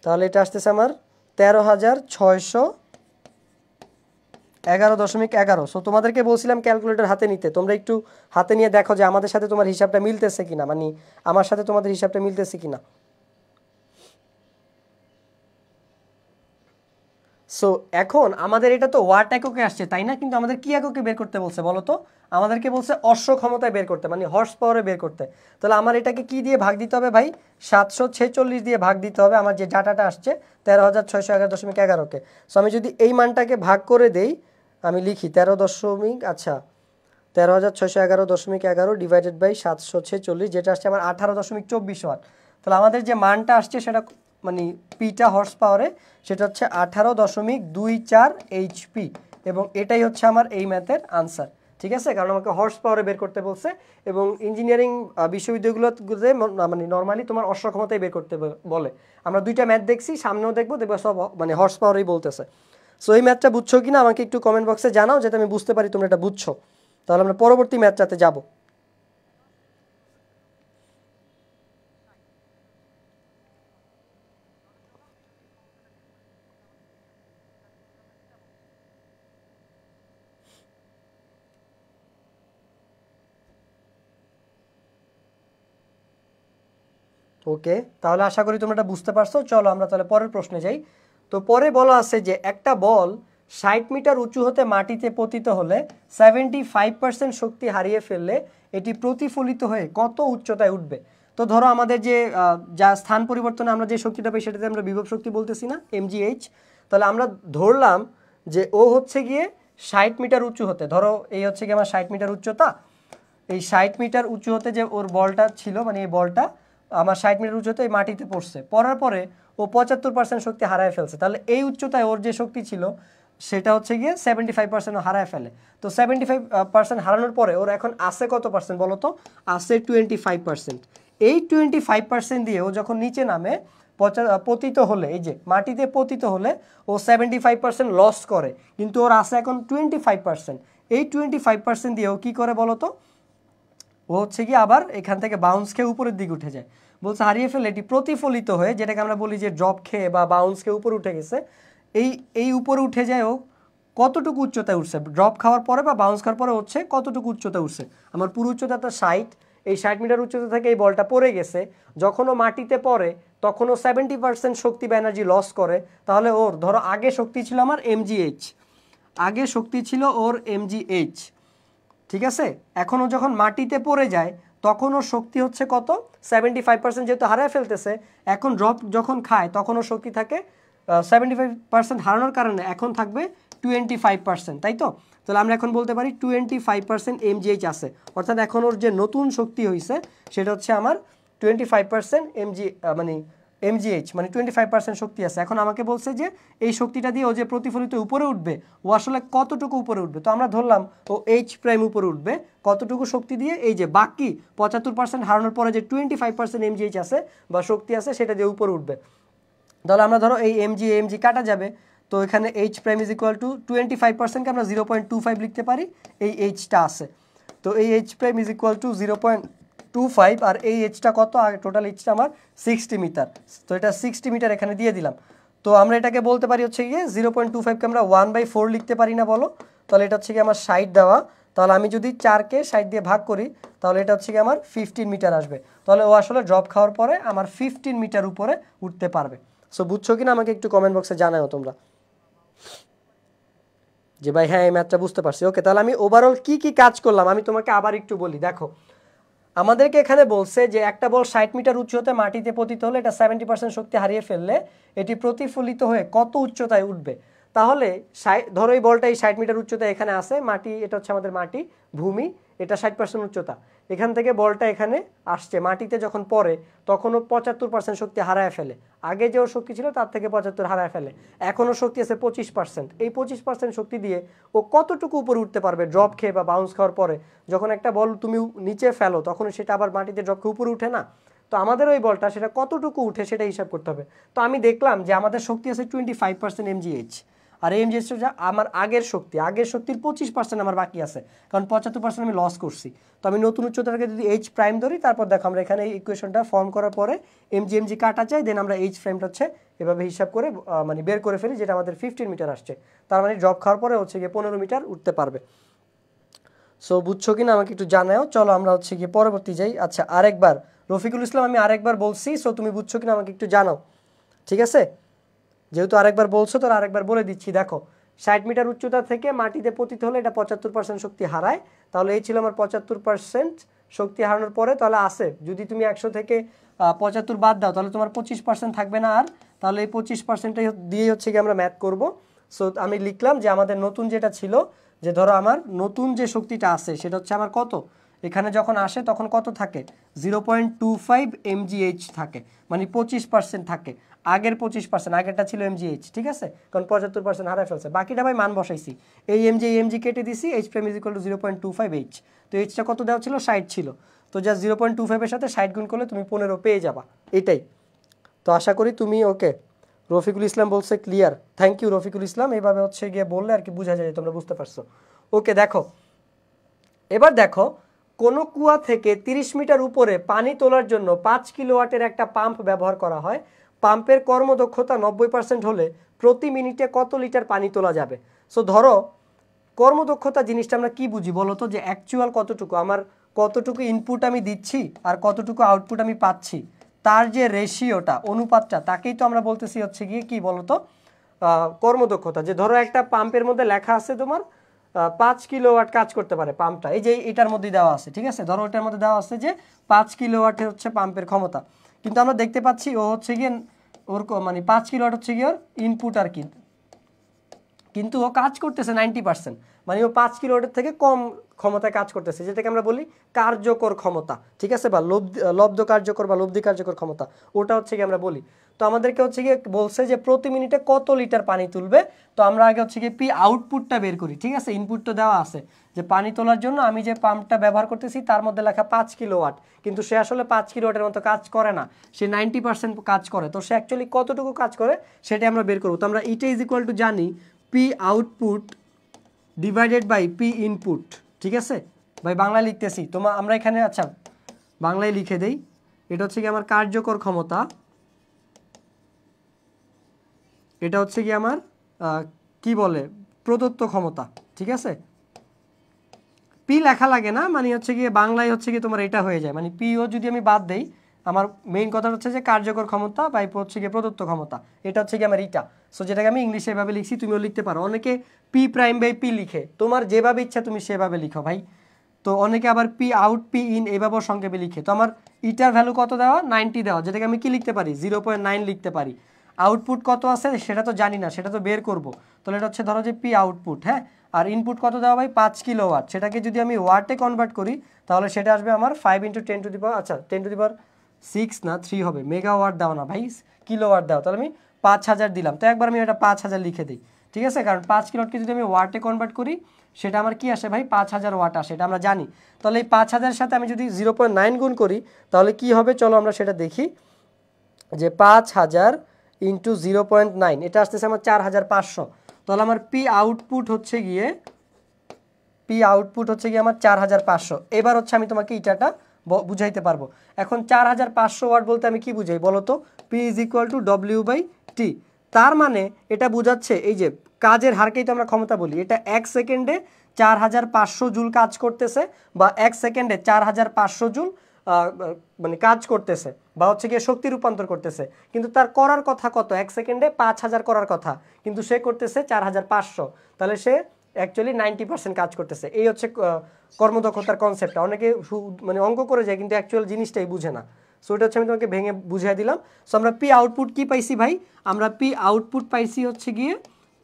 তাহলে এটা আসতেছে আমার 13,611.11। সো তোমাদেরকে বলছিলাম ক্যালকুলেটর হাতে নিতে, তোমরা একটু হাতে নিয়ে দেখো যে আমাদের সাথে তোমার হিসাবটা মিলতেছে কিনা, মানে আমার সাথে তোমাদের হিসাবটা মিলতেছে কিনা। সো এখন আমাদের এটা তো ওয়াট এককে আসছে তাই না, কিন্তু আমাদের কি এককে বের করতে বলছে বলো তো? আমাদেরকে বলছে অশ্ব ক্ষমতায় বের করতে, মানে হর্স পাওয়ারে বের করতে। তাহলে আমার এটাকে কি দিয়ে ভাগ দিতে হবে ভাই? 746 দিয়ে ভাগ দিতে হবে আমার যে ডাটাটা আসছে 13,611.11কে। সো আমি যদি এই মানটাকে ভাগ করে দেই, আমি লিখি 13,611.11 ডিভাইডেড বাই 746, যেটা আসছে আমার 18.24 ওয়াট। তাহলে আমাদের যে মানটা আসছে সেটা মানে পিটা হর্স পাওয়ারে, সেটা হচ্ছে 18.24 HP, এবং এটাই হচ্ছে আমার এই ম্যাথের আনসার, ঠিক আছে। কারণ আমাকে হর্স পাওয়ারে বের করতে বলছে, এবং ইঞ্জিনিয়ারিং বিশ্ববিদ্যালয়গুলোতে মানে নর্মালি তোমার অশ্ব ক্ষমতায় বের করতে বলে। আমরা দুইটা ম্যাথ দেখছি, সামনেও দেখবো, দেখবো সব মানে হর্স পাওয়ারেই বলতেছে। সো এই ম্যাথটা বুঝছো কিনা আমাকে একটু কমেন্ট বক্সে জানাও, যাতে আমি বুঝতে পারি তোমরা এটা বুঝছো। তাহলে আমরা পরবর্তী ম্যাথটাতে যাব। ওকে, তাহলে আশা করি তোমরা এটা বুঝতে পারছো। চলো আমরা তাহলে পরের প্রশ্নে যাই। তো পরে বলা আছে যে একটা বল 60 মিটার উঁচু হতে মাটিতে পতিত হলে 75% শক্তি হারিয়ে ফেললে এটি প্রতিফলিত হয়ে কত উচ্চতায় উঠবে? তো ধরো আমাদের যে যা স্থান পরিবর্তনে আমরা যে শক্তিটা পাই সেটাতে আমরা বিভব শক্তি বলতেছি না, mgh। তাহলে আমরা ধরলাম যে ও হচ্ছে গিয়ে 60 মিটার উঁচু হতে, ধরো এই হচ্ছে গিয়ে আমার 60 মিটার উচ্চতা, এই 60 মিটার উঁচু হতে যে ওর বলটা ছিল, মানে এই বলটা আমার 60 মিটার উচ্চতে মাটিতে পড়ছে, পড়ার পরে ও 75% শক্তি হারায় ফেলছে। তাহলে এই উচ্চতায় ওর যে শক্তি ছিল সেটা হচ্ছে গিয়ে 75% হারায় ফেলে। তো 75% হারানোর পরে ওর এখন আছে কত পার্সেন্ট বলো তো? আছে 25%। এই 25% দিয়ে ও যখন নিচে নামে পতিত হলে, এই যে মাটিতে পতিত হলে ও 75% লস করে, কিন্তু ওর আছে এখন 25%। এই 25% দিয়ে ও কী করে বলো তো? ও হচ্ছে কি আবার এখান থেকে বাউন্স খেয়ে উপরের দিকে উঠে যায়। বলছে হারিয়ে ফেলে এটি প্রতিফলিত হয়ে, যেটাকে আমরা বলি যে ড্রপ খেয়ে বা বাউন্স খেয়ে উপরে উঠে গেছে, এই উপরে উঠে যায় ও কতটুকু উচ্চতায় উঠছে ড্রপ খাওয়ার পরে বা বাউন্স খাওয়ার পরে হচ্ছে কতটুকু উচ্চতা উঠছে? আমার পুরো উচ্চতাটা 60, এই 60 মিটার উচ্চতা থেকে এই বলটা পড়ে গেছে, যখন ও মাটিতে পড়ে তখন ও 70% শক্তি বা এনার্জি লস করে। তাহলে ওর ধরো আগে শক্তি ছিল আমার mgh, আগে শক্তি ছিল ওর mgh, ঠিক আছে। এখনও যখন মাটিতে পড়ে যায় তখন ওর শক্তি হচ্ছে কত 75%, যেহেতু হারায় ফেলতেছে। এখন ড্রপ যখন খায় তখন ওর শক্তি থাকে 75% হারানোর কারণে এখন থাকবে 25%, তাই তো? তাহলে আমরা এখন বলতে পারি 25% mgh আছে, অর্থাৎ এখন ওর যে নতুন শক্তি হয়েছে সেটা হচ্ছে আমার 25% মানে mgh, মানে 25% শক্তি আছে। এখন আমাকে বলছে যে এই শক্তিটা দিয়ে ও যে প্রতিফলিত উপরে উঠবে, ও আসলে কতটুকু উপরে উঠবে। তো আমরা ধরলাম ও h প্রাইম উপরে উঠবে, কতটুকু শক্তি দিয়ে, এই যে বাকি 75% হারানোর পরে যে 25% mgh আছে বা শক্তি আছে সেটা দিয়ে উপরে উঠবে। তাহলে আমরা ধরো এই mg কাটা যাবে, তো এখানে h prime is equal to 25%কে আমরা 0.25 লিখতে পারি, এই এইচটা আছে। তো এই h prime is equal two 0.25, আর এই এইচটা কত, আর টোটাল এইচটা আমার 60 মিটার। তো এটা 60 মিটার এখানে দিয়ে দিলাম। তো আমরা এটাকে বলতে পারি হচ্ছে গিয়ে 0.25কে আমরা 1/4 লিখতে পারি না বলো? তাহলে এটা হচ্ছে গিয়ে আমার 60 দেওয়া। তাহলে আমি যদি 4কে 60 দিয়ে ভাগ করি তাহলে এটা হচ্ছে গিয়ে আমার 15 মিটার আসবে। তাহলে ও আসলে ড্রপ খাওয়ার পরে আমার 15 মিটার উপরে উঠতে পারবে। সো বুঝছো কিনা আমাকে একটু কমেন্ট বক্সে জানাও তোমরা যে ভাই হ্যাঁ এই ম্যাথটা বুঝতে পারছি। ওকে, তাহলে আমি ওভারঅল কি কি কাজ করলাম আমি তোমাকে আবার একটু বলি। দেখো, আমাদেরকে এখানে বলছে যে একটা বল 60 মিটার উচ্চতাতে মাটিতে পতিত হলে এটা 70% শক্তি হারিয়ে ফেললে এটি প্রতিফলিত হয়ে কত উচ্চতায় উঠবে। তাহলে ধরো এই বলটা এই 60 মিটার উচ্চতায় এখানে আছে, মাটি, এটা হচ্ছে আমাদের মাটি, ভূমি, এটা 60% উচ্চতা। এখান থেকে বলটা এখানে আসছে, মাটিতে যখন পড়ে তখনও 75% শক্তি হারায় ফেলে। আগে যে ওর শক্তি ছিল তার থেকে 75 হারায় ফেলে, এখনও শক্তি আছে 25%। এই 25% শক্তি দিয়ে ও কতটুকু উপরে উঠতে পারবে ড্রপ খেয়ে বা বাউন্স খাওয়ার পরে? যখন একটা বল তুমি নিচে ফেলো তখন সেটা আবার মাটিতে ড্রপ খেয়ে উপরে উঠে না? তো আমাদের ওই বলটা সেটা কতটুকু উঠে সেটা হিসাব করতে হবে। তো আমি দেখলাম যে আমাদের শক্তি আছে 25% mgh, আর এই mgh আমার আগের শক্তির 25% আমার বাকি আছে, কারণ 75% আমি লস করছি। তো আমি নতুন উচ্চতাটাকে যদি h প্রাইম ধরি, তারপর দেখো আমরা এখানে এই ইকুয়েশনটা ফর্ম করার পরে mg কাটা চাই, দেন আমরা h প্রাইমটা হচ্ছে এভাবে হিসাব করে মানে বের করে ফেলি, যেটা আমাদের 15 মিটার আসছে। তার মানে ড্রপ খাওয়ার পরে হচ্ছে গিয়ে 15 মিটার উঠতে পারবে। সো বুঝছো কিনা আমাকে একটু জানাও। চলো আমরা হচ্ছে গিয়ে পরবর্তী যাই। আচ্ছা, আরেকবার রফিকুল ইসলাম আমি আরেকবার বলছি, সো তুমি বুঝছো কিনা আমাকে একটু জানাও, ঠিক আছে? যেহেতু আরেকবার বলছো তো আরেকবার বলে দিচ্ছি। দেখো, 60 মিটার উচ্চতা থেকে মাটিতে পতিত হলে এটা 75% শক্তি হারায়। তাহলে এই ছিল আমার 75% শক্তি হারানোর পরে। তাহলে আসে, যদি তুমি 100 থেকে 75 বাদ দাও তাহলে তোমার 25% থাকবে না আর। তাহলে এই 25%টাই দিয়ে হচ্ছে কি আমরা ম্যাথ করব। সো আমি লিখলাম যে আমাদের নতুন যেটা ছিল, যে ধরো আমার নতুন যে শক্তিটা আছে সেটা হচ্ছে আমার কত, এখানে যখন আসে তখন কত থাকে 0.25 mgh থাকে, মানে 25% থাকে। আগের 25%, আগেরটা ছিল mgh, ঠিক আছে? কারণ 75% হারায় ফেলছে, বাকিটা ভাই মান বসাইছি। এই mg কেটে দিছি, h prime is equal two 0.25h। তো এইচটা কত দেওয়া ছিল, 60 ছিল। তো জাস্ট 0.25 এর সাথে 60 গুণ করলে তুমি 15 পেয়ে যাবা, এটাই। তো আশা করি তুমি ওকে। রফিকুল ইসলাম বলছে clear, thank you Rafiqul Islam. এইভাবে হচ্ছে গিয়ে বললে আর কি বোঝা যায় তোমরা বুঝতে পারছো। ওকে, দেখো এবার দেখো, কোনো কুয়া থেকে 30 মিটার উপরে পানি তোলার জন্য 5 কিলোওয়াটের একটা পাম্প ব্যবহার করা হয়। পাম্পের কর্মদক্ষতা 90% হলে প্রতি মিনিটে কত লিটার পানি তোলা যাবে? সো ধরো, কর্মদক্ষতা জিনিসটা আমরা কি বুঝি বলো তো, যে অ্যাকচুয়াল কতটুকু আমার, কতটুকু ইনপুট আমি দিচ্ছি আর কতটুকু আউটপুট আমি পাচ্ছি, তার যে রেশিওটা, অনুপাতটা, তাকেই তো আমরা বলতেছি হচ্ছে গিয়ে কি বলতো, কর্মদক্ষতা। যে ধরো একটা পাম্পের মধ্যে লেখা আছে তোমার 5 কিলোওয়াট কাজ করতে পারে পাম্পটা, এই যে এটার মধ্যেই দেওয়া আছে, ঠিক আছে? ধরো এটার মধ্যে দেওয়া আছে যে 5 কিলোওয়াটের হচ্ছে পাম্পের ক্ষমতা, কিন্তু আমরা দেখতে পাচ্ছি ও হচ্ছে গিয়ে ওর মানে 5 কিলোওয়াট হচ্ছে গিয়ে ওর ইনপুট আর কি, কিন্তু ও কাজ করতেছে 90%, মানে ও 5 কিলোওয়াটের থেকে কম ক্ষমতায় কাজ করতেছে, যেটাকে আমরা বলি কার্যকর ক্ষমতা, ঠিক আছে? বা লব্ধ কার্যকর বা লব্ধি কার্যকর ক্ষমতা, ওটা হচ্ছে কি আমরা বলি। তো আমাদেরকে হচ্ছে গিয়ে বলছে যে প্রতি মিনিটে কত লিটার পানি তুলবে। তো আমরা আগে হচ্ছে গিয়ে পি আউটপুটটা বের করি, ঠিক আছে? ইনপুট তো দেওয়া আছে যে পানি তোলার জন্য আমি যে পাম্পটা ব্যবহার করতেছি তার মধ্যে লেখা 5 কিলোওয়াট, কিন্তু সে আসলে 5 কিলোওয়াটের মতো কাজ করে না, সে 90% কাজ করে। তো সে অ্যাকচুয়ালি কতটুকু কাজ করে সেটা আমরা বের করবো। তো আমরা ইটা ইজ ইকুয়াল টু জানি P output divided by P input, ঠিক আছে? ভাই বাংলায় লিখতেছি, আমরা এখানে আচ্ছা বাংলায় লিখে দেই। এটা হচ্ছে কি আমার কার্যকর ক্ষমতা, এটা হচ্ছে কি আমার কি বলে প্রদত্ত ক্ষমতা, ঠিক আছে? পি লেখা লাগে না, মানে হচ্ছে গিয়ে বাংলায় হচ্ছে কি তোমার এটা হয়ে যায়, মানে পিও যদি আমি বাদ দেই, আমার মেইন কথা হচ্ছে যে কার্যকর ক্ষমতা বাই হচ্ছে গিয়ে প্রদত্ত ক্ষমতা, এটা হচ্ছে কি আমার ইটা। সো যেটাকে আমি ইংলিশে এভাবে লিখছি, তুমিও লিখতে পারো। অনেকে পি প্রাইম বাই পি লিখে, তোমার যেভাবে ইচ্ছা তুমি সেভাবে লিখো ভাই, তো অনেকে আবার পি আউট পি ইন এইভাবেও সংক্ষেপে লিখে। তো আমার ইটার ভ্যালু কত দেওয়া 90 দেওয়া, যেটাকে আমি কি লিখতে পারি 0.9 লিখতে পারি। আউটপুট কত আছে সেটা তো জানি না, সেটা তো বের করব। তাহলে এটা হচ্ছে ধরো যে পি আউটপুট, হ্যাঁ। আর ইনপুট কত দেওয়া ভাই 5 কিলোওয়াট, সেটাকে যদি আমি ওয়াটে কনভার্ট করি তাহলে সেটা আসবে আমার 5 × 10 টু দি পাওয়ার, আচ্ছা 10 টু দি পাওয়ার 6 না 3 হবে, মেগাওয়াট দাও না ভাই, কিলোওয়াট দাও। তাহলে আমি 5000 দিলাম, তো একবার আমি এটা 5000 লিখে দিই, ঠিক আছে। কারণ 5 কিলোওয়াটকে যদি আমি ওয়াটে কনভার্ট করি সেটা আমার কি আসে ভাই 5000 ওয়াট আসে, এটা আমরা জানি। তাহলে এই 5000 সাথে আমি যদি 0.9 গুণ করি তাহলে কি হবে, চলো আমরা সেটা দেখি। যে 5000 ইন্টু 0.9 এটা আসতেছে আমার 4500। তাহলে আমার পি আউটপুট হচ্ছে গিয়ে আমার 4500। এবার হচ্ছে আমি তোমাকে ইটাটা বুঝাইতে পারবো। এখন 4500 ওয়াট বলতে আমি কি বুঝাই বলো তো, P is equal two W/T। তার মানে এটা বোঝাচ্ছে এই যে কাজের হারকেই তো আমরা ক্ষমতা বলি, এটা 1 সেকেন্ডে 4500 জুল কাজ করতেছে, বা 1 সেকেন্ডে 4500 জুল মানে কাজ করতেছে, বা হচ্ছে গিয়ে শক্তি রূপান্তর করতেছে। কিন্তু তার করার কথা কত, 1 সেকেন্ডে 5000 করার কথা, কিন্তু সে করতেছে 4500। তাহলে সে অ্যাকচুয়ালি 90% কাজ করতেছে। এই হচ্ছে কর্মদক্ষতার কনসেপ্টটা। অনেকে মানে অঙ্ক করে যায় কিন্তু অ্যাকচুয়াল জিনিসটাই বুঝে না। সো এটা হচ্ছে আমি তোমাকে ভেঙে বুঝিয়ে দিলাম। সো আমরা পি আউটপুট কি পাইছি ভাই, আমরা পি আউটপুট পাইছি হচ্ছে গিয়ে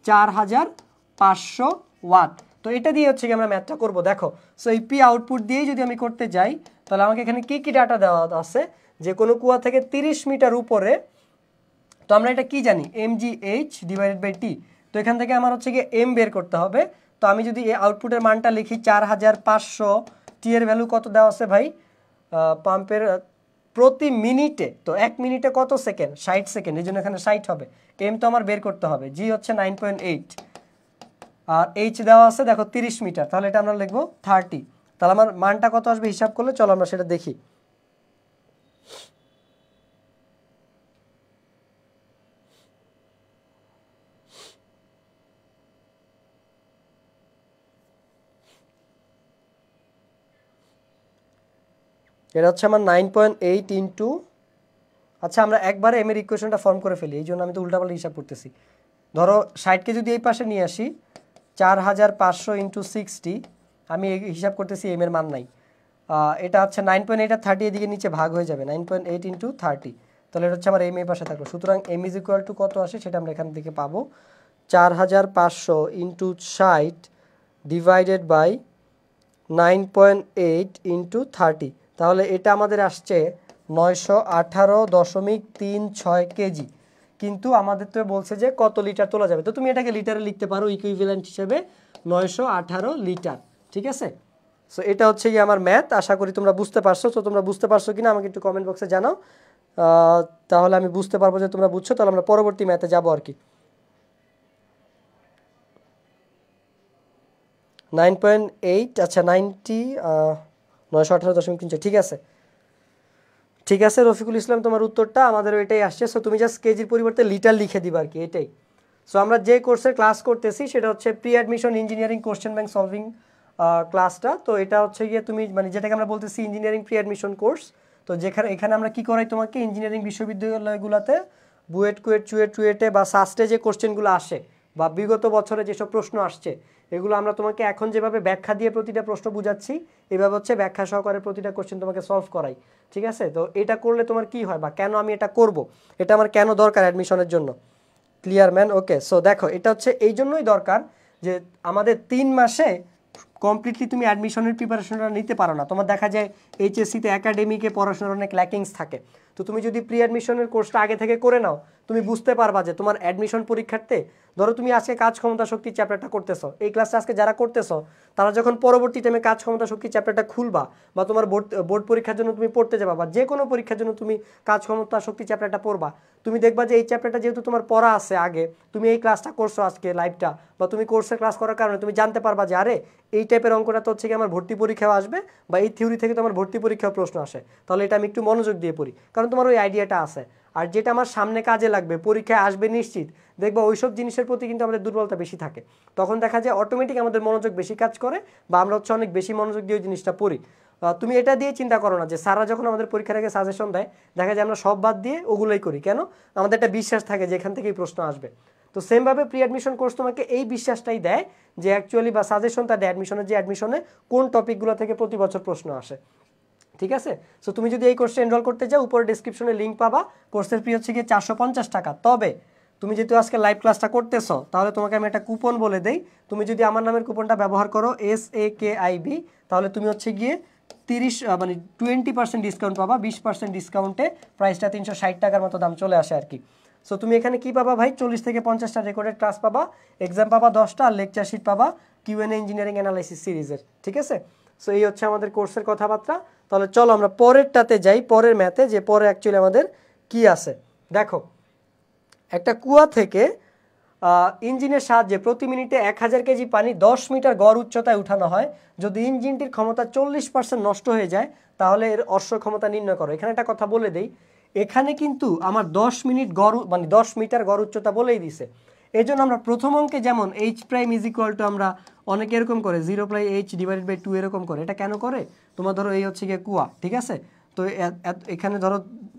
4500 ওয়াট। তো এটা দিয়ে হচ্ছে গিয়ে আমরা ম্যাথটা করবো। দেখো, সো এই পি আউটপুট দিয়েই যদি আমি করতে যাই তাহলে আমাকে এখানে কি কি ডাটা দেওয়া আছে, যে কোনো কুয়া থেকে 30 মিটার উপরে, তো আমরা এটা কি জানি mgh/t। তো এখান থেকে আমার হচ্ছে গিয়ে এম বের করতে হবে। তো আমি যদি এই আউটপুটের মানটা লিখি 4500, টি এর ভ্যালু কত দেওয়া আছে ভাই পাম্পের প্রতি মিনিটে, তো 1 মিনিটে কত সেকেন্ড 60 সেকেন্ড, এই জন্য এখানে 60 হবে। এম তো আমার বের করতে হবে, জি হচ্ছে 9.8, আর এইচ দেওয়া আছে দেখো 30 মিটার, তাহলে এটা আমরা লিখবো 30। তাহলে আমার মানটা কত আসবে হিসাব করলে চলো আমরা সেটা দেখি। এটা হচ্ছে আমার 9.8 ইন্টু, আচ্ছা আমরা একবারে এম এর ইকুয়েশনটা ফর্ম করে ফেলি, এই জন্য আমি তো উল্টাপাল্টা হিসাব করতেছি। ধরো 60কে যদি এই পাশে নিয়ে আসি 4500 ইন্টু 60, আমি এই হিসাব করতেছি এম এর মান নাই। এটা হচ্ছে 9.8 আর 30 এদিকে নিচে ভাগ হয়ে যাবে, 9.8 ইন্টু 30, তাহলে এটা হচ্ছে আমার এম এই পাশে থাকলো। সুতরাং এম ইজ ইকুয়াল টু কত আসে সেটা আমরা এখান থেকে পাবো 4500 ইন্টু 60 ডিভাইডেড বাই 9.8 ইন্টু 30, তাহলে এটা আমাদের আসছে 918.36 কেজি। কিন্তু আমাদের তো বলছে যে কত লিটার তোলা যাবে, তো তুমি এটাকে লিটারে লিখতে পারো ইকুইভ্যালেন্ট হিসেবে 918 লিটার, ঠিক আছে। সো এটা হচ্ছে কি আমার ম্যাথ, আশা করি তোমরা বুঝতে পারছো। তো তোমরা বুঝতে পারছো কিনা আমাকে একটু কমেন্ট বক্সে জানাও, তাহলে আমি বুঝতে পারবো যে তোমরা বুঝছো। তাহলে আমরা পরবর্তী ম্যাথে যাবো আর কি। 9.8, আচ্ছা 918.3, ঠিক আছে ঠিক আছে রফিকুল ইসলাম, তোমার উত্তরটা আমাদের এটাই আসছে। সো তুমি জাস্ট কেজির পরিবর্তে লিটার লিখে দিবা আর কি, এটাই। সো আমরা যে কোর্সের ক্লাস করতেছি সেটা হচ্ছে pre admission engineering question bank solving ক্লাসটা। তো এটা হচ্ছে গিয়ে তুমি মানে যেটাকে আমরা বলতেছি ইঞ্জিনিয়ারিং প্রি অ্যাডমিশন কোর্স। তো এখানে আমরা কি করাই তোমাকে, ইঞ্জিনিয়ারিং বিশ্ববিদ্যালয়গুলোতে বুয়েট কুয়েট চুয়েটে বা সাস্টে যে কোশ্চেনগুলো আসে বা বিগত বছরে যেসব প্রশ্ন আসছে এগুলো আমরা তোমাকে এখন যেভাবে ব্যাখ্যা দিয়ে প্রতিটা প্রশ্ন বুঝাচ্ছি, এভাবে হচ্ছে ব্যাখ্যা সহকারে প্রতিটা কোশ্চেন তোমাকে সলভ করাই, ঠিক আছে। তো এটা করলে তোমার কি হয় বা কেন আমি এটা করব, এটা আমার কেন দরকার অ্যাডমিশনের জন্য, ক্লিয়ার ম্যান? ওকে, সো দেখো এটা হচ্ছে এই জন্যই দরকার যে আমাদের 3 মাসে কমপ্লিটলি তুমি অ্যাডমিশনের প্রিপারেশনটা নিতে পারো না। তোমার দেখা যায় এইচএসসিতে একাডেমিকে পড়াশোনার অনেক ল্যাকিংস থাকে। তো তুমি যদি প্রি অ্যাডমিশনের কোর্সটা আগে থেকে করে নাও তুমি বুঝতে পারবা যে তোমার অ্যাডমিশন পরীক্ষার্থে, ধরো তুমি আজকে কাজ ক্ষমতা শক্তি চ্যাপ্টারটা করতেছো, এই ক্লাসটা আজকে যারা করতেছো তারা যখন পরবর্তী টাইমে কাজ ক্ষমতা শক্তি চ্যাপ্টারটা খুলবা বা তোমার বোর্ড পরীক্ষার জন্য তুমি পড়তে যাবা বা যে কোনো পরীক্ষার জন্য তুমি কাজ ক্ষমতা শক্তি চ্যাপ্টারটা পড়বা, তুমি দেখবা যে এই চ্যাপ্টারটা যেহেতু তোমার পড়া আছে আগে, তুমি এই ক্লাসটা করছো আজকে লাইভটা, বা তুমি কোর্সের ক্লাস করার কারণে তুমি জানতে পারবা যে আরে এই টাইপের অঙ্কটা তো হচ্ছে কি আমার ভর্তি পরীক্ষাও আসবে বা এই থিওরি থেকে তো আমার ভর্তি পরীক্ষাও প্রশ্ন আসে, তাহলে এটা আমি একটু মনোযোগ দিয়ে পড়ি, কারণ তোমার ওই আইডিয়াটা আছে। আর যেটা আমার সামনে কাজে লাগবে, পরীক্ষায় আসবে নিশ্চিত, দেখবা ওইসব জিনিসের প্রতি কিন্তু আমাদের দুর্বলতা বেশি থাকে। তখন দেখা যায় অটোমেটিক আমাদের মনোযোগ বেশি কাজ করে বা আমরা হচ্ছে অনেক বেশি মনোযোগ দিয়ে ওই জিনিসটা পড়ি। তুমি এটা দিয়ে চিন্তা করো না যে স্যাররা যখন আমাদের পরীক্ষার আগে সাজেশন দেয় দেখা যায় আমরা সব বাদ দিয়ে ওগুলোই করি, কেন? আমাদের একটা বিশ্বাস থাকে যে এখান থেকেই প্রশ্ন আসবে। তো সেমভাবে প্রি অ্যাডমিশন কোর্স তোমাকে এই বিশ্বাসটাই দেয় যে অ্যাকচুয়ালি বা সাজেশনটা দেয় অ্যাডমিশনের, যে অ্যাডমিশনে কোন টপিকগুলো থেকে প্রতি বছর প্রশ্ন আসে। ঠিক আছে, সো তুমি যদি এই কোর্সে এনরোল করতে চাও উপরে ডিসক্রিপশনে লিঙ্ক পাবা। কোর্সের ফি হচ্ছে গিয়ে 450 টাকা। তবে তুমি যেহেতু আজকে লাইভ ক্লাসটা করতেছো তাহলে তোমাকে আমি একটা কুপন বলে দেই। তুমি যদি আমার নামের কুপনটা ব্যবহার করো SAKIB, তাহলে তুমি হচ্ছে গিয়ে 20% ডিসকাউন্ট পাবা। 20% ডিসকাউন্টে প্রাইসটা 360 টাকার মতো দাম চলে আসে আর কি। সো তুমি এখানে কি পাবা ভাই, 40 থেকে 50টা রেকর্ডেড ক্লাস পাবা, এক্সাম পাবা 10টা, আর লেকচার শিট পাবা Q&A ইঞ্জিনিয়ারিং অ্যানালাইসিস সিরিজের। ঠিক আছে, সো এই হচ্ছে আমাদের কোর্সের কথাবার্তা। তাহলে চলো আমরা পরেরটাতে যাই, পরের ম্যাথে, যে পরে অ্যাকচুয়ালি আমাদের কি আছে। দেখো, একটা কুয়া থেকে ইঞ্জিনের সাহায্যে প্রতি মিনিটে 1000 কেজি পানি 10 মিটার গড় উচ্চতায় উঠানো হয়। যদি ইঞ্জিনটির ক্ষমতা 40% নষ্ট হয়ে যায় তাহলে এর অশ্ব ক্ষমতা নির্ণয় করো। এখানে একটা কথা বলে দেই, এখানে কিন্তু আমার 10 মিনিট গড় মানে 10 মিটার গড় উচ্চতা বলেই দিছে। এই জন্য আমরা প্রথম অঙ্কে যেমন H' = আমরা অনেকে এরকম করে 0/h/2 এরকম করে। এটা কেন করে, তোমার ধরো এই হচ্ছে গিয়ে কুয়া, ঠিক আছে, তো এখানে ধরো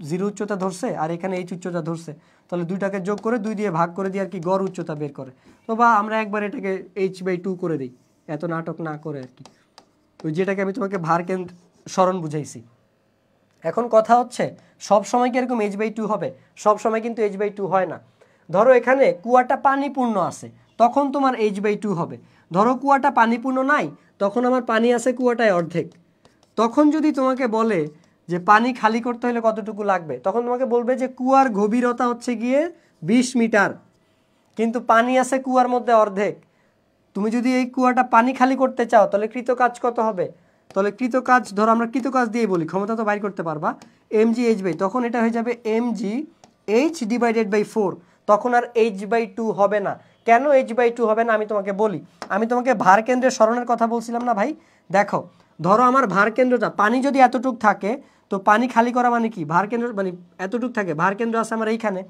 0 উচ্চতা ধরছে আর এখানে H উচ্চতা ধরছে, তাহলে দুইটাকে যোগ করে 2 দিয়ে ভাগ করে দিয়ে আর কি গড় উচ্চতা বের করে। তো বা আমরা একবার এটাকে h/2 করে দিই, এত নাটক না করে আর কি, ওই যেটাকে আমি তোমাকে ভার কেন্দ্র সরণ বুঝাইছি। এখন কথা হচ্ছে সব সময় কি এরকম h/2 হবে? সব সময় কিন্তু h/2 হয় না। ধরো এখানে কুয়াটা পানিপূর্ণ আছে, তখন তোমার h/2 হবে। ধরো কুয়াটা পানিপূর্ণ নাই, তখন আমার পানি আছে কুয়াটায় অর্ধেক। তখন যদি তোমাকে বলে যে পানি খালি করতে হলে কতটুকু লাগবে, তখন তোমাকে বলবে যে কুয়ার গভীরতা হচ্ছে গিয়ে 20 মিটার, কিন্তু পানি আছে কুয়ার মধ্যে অর্ধেক। তুমি যদি এই কুয়াটা পানি খালি করতে চাও তাহলে কৃতকাজ কত হবে? তাহলে কৃতকাজ, ধরো আমরা কৃতকাজ দিয়ে বলি, ক্ষমতা তো বাইর করতে পারবা, mgh/, তখন এটা হয়ে যাবে mgh/4। তখন আর h/2 হবে না। কেন h/2 হবে না আমি তোমাকে বলি। আমি তোমাকে ভার কেন্দ্রের সরণের কথা বলছিলাম না ভাই? দেখো, ধরো আমার ভার কেন্দ্রটা, পানি যদি এতটুক থাকে, তো পানি খালি করা মানে কি, ভার কেন্দ্র মানে এতটুক থাকে, ভার কেন্দ্র আছে আমার এইখানে,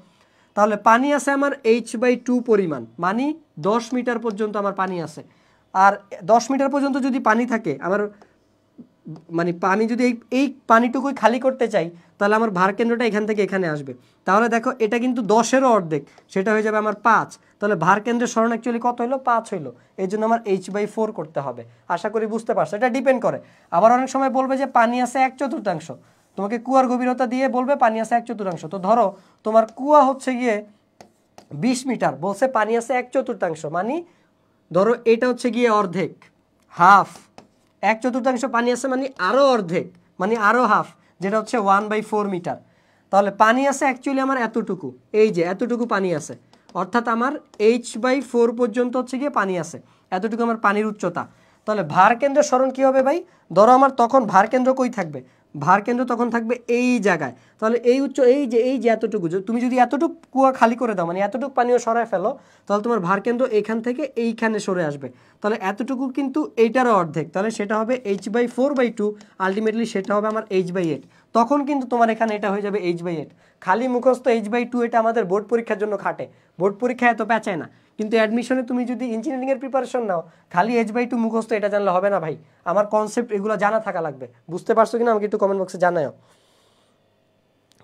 তাহলে পানি আছে আমার h/2 পরিমাণ, মানে 10 মিটার পর্যন্ত আমার পানি আছে। আর 10 মিটার পর্যন্ত যদি পানি থাকে আমার, মানে পানি যদি এই পানিটুকুই খালি করতে চাই, তাহলে আমার ভার কেন্দ্রটা এখান থেকে এখানে আসবে। তাহলে দেখো এটা কিন্তু 10-এরও অর্ধেক, সেটা হয়ে যাবে আমার 5। তাহলে ভার কেন্দ্রের সরণ অ্যাকচুয়ালি কত হলো? 5 হইলো। এই জন্য আমার h/4 করতে হবে। আশা করি বুঝতে পারছো, এটা ডিপেন্ড করে। আবার অনেক সময় বলবে যে পানি আছে 1/4, তোমাকে কুয়ার গভীরতা দিয়ে বলবে পানি আছে 1/4। তো ধরো তোমার কুয়া হচ্ছে গিয়ে 20 মিটার, বলছে পানি আছে 1/4, মানে ধরো এটা হচ্ছে গিয়ে অর্ধেক, হাফ। 1/4 পানি আছে মানে আরও অর্ধেক, মানে আরও হাফ, যেটা হচ্ছে 1/4 মিটার। তাহলে পানি আছে অ্যাকচুয়ালি আমার এতটুকু, এই যে এতটুকু পানি আছে, অর্থাৎ আমার h/4 পর্যন্ত হচ্ছে গিয়ে পানি আছে, এতটুকু আমার পানির উচ্চতা। তাহলে ভার কেন্দ্রের সরণ কী হবে ভাই? ধরো আমার তখন ভার কেন্দ্র কই থাকবে? ভার কেন্দ্র তখন থাকবে এই জায়গায়। তাহলে এই যে এতটুকু, তুমি যদি এতটুকু কুয়া খালি করে দাও, মানে এতটুকু পানিও সরায় ফেলো, তাহলে তোমার ভার কেন্দ্র এইখান থেকে এইখানে সরে আসবে। তাহলে এতটুকু কিন্তু এইটারও অর্ধেক, তাহলে সেটা হবে h/4/2, আলটিমেটলি সেটা হবে আমার h/8। তখন কিন্তু তোমার এখানে এটা হয়ে যাবে h/8। খালি মুখস্থ h/2 এটা আমাদের বোর্ড পরীক্ষার জন্য খাটে, বোর্ড পরীক্ষা এত প্যাচায় না। কিন্তু অ্যাডমিশনে তুমি যদি ইঞ্জিনিয়ারিংয়ের প্রিপারেশন নাও, খালি h/2 মুখস্থ এটা জানলে হবে না ভাই, আমার কনসেপ্ট এগুলো জানা থাকা লাগবে। বুঝতে পারছো কিনা আমাকে একটু কমেন্ট বক্সে জানাও।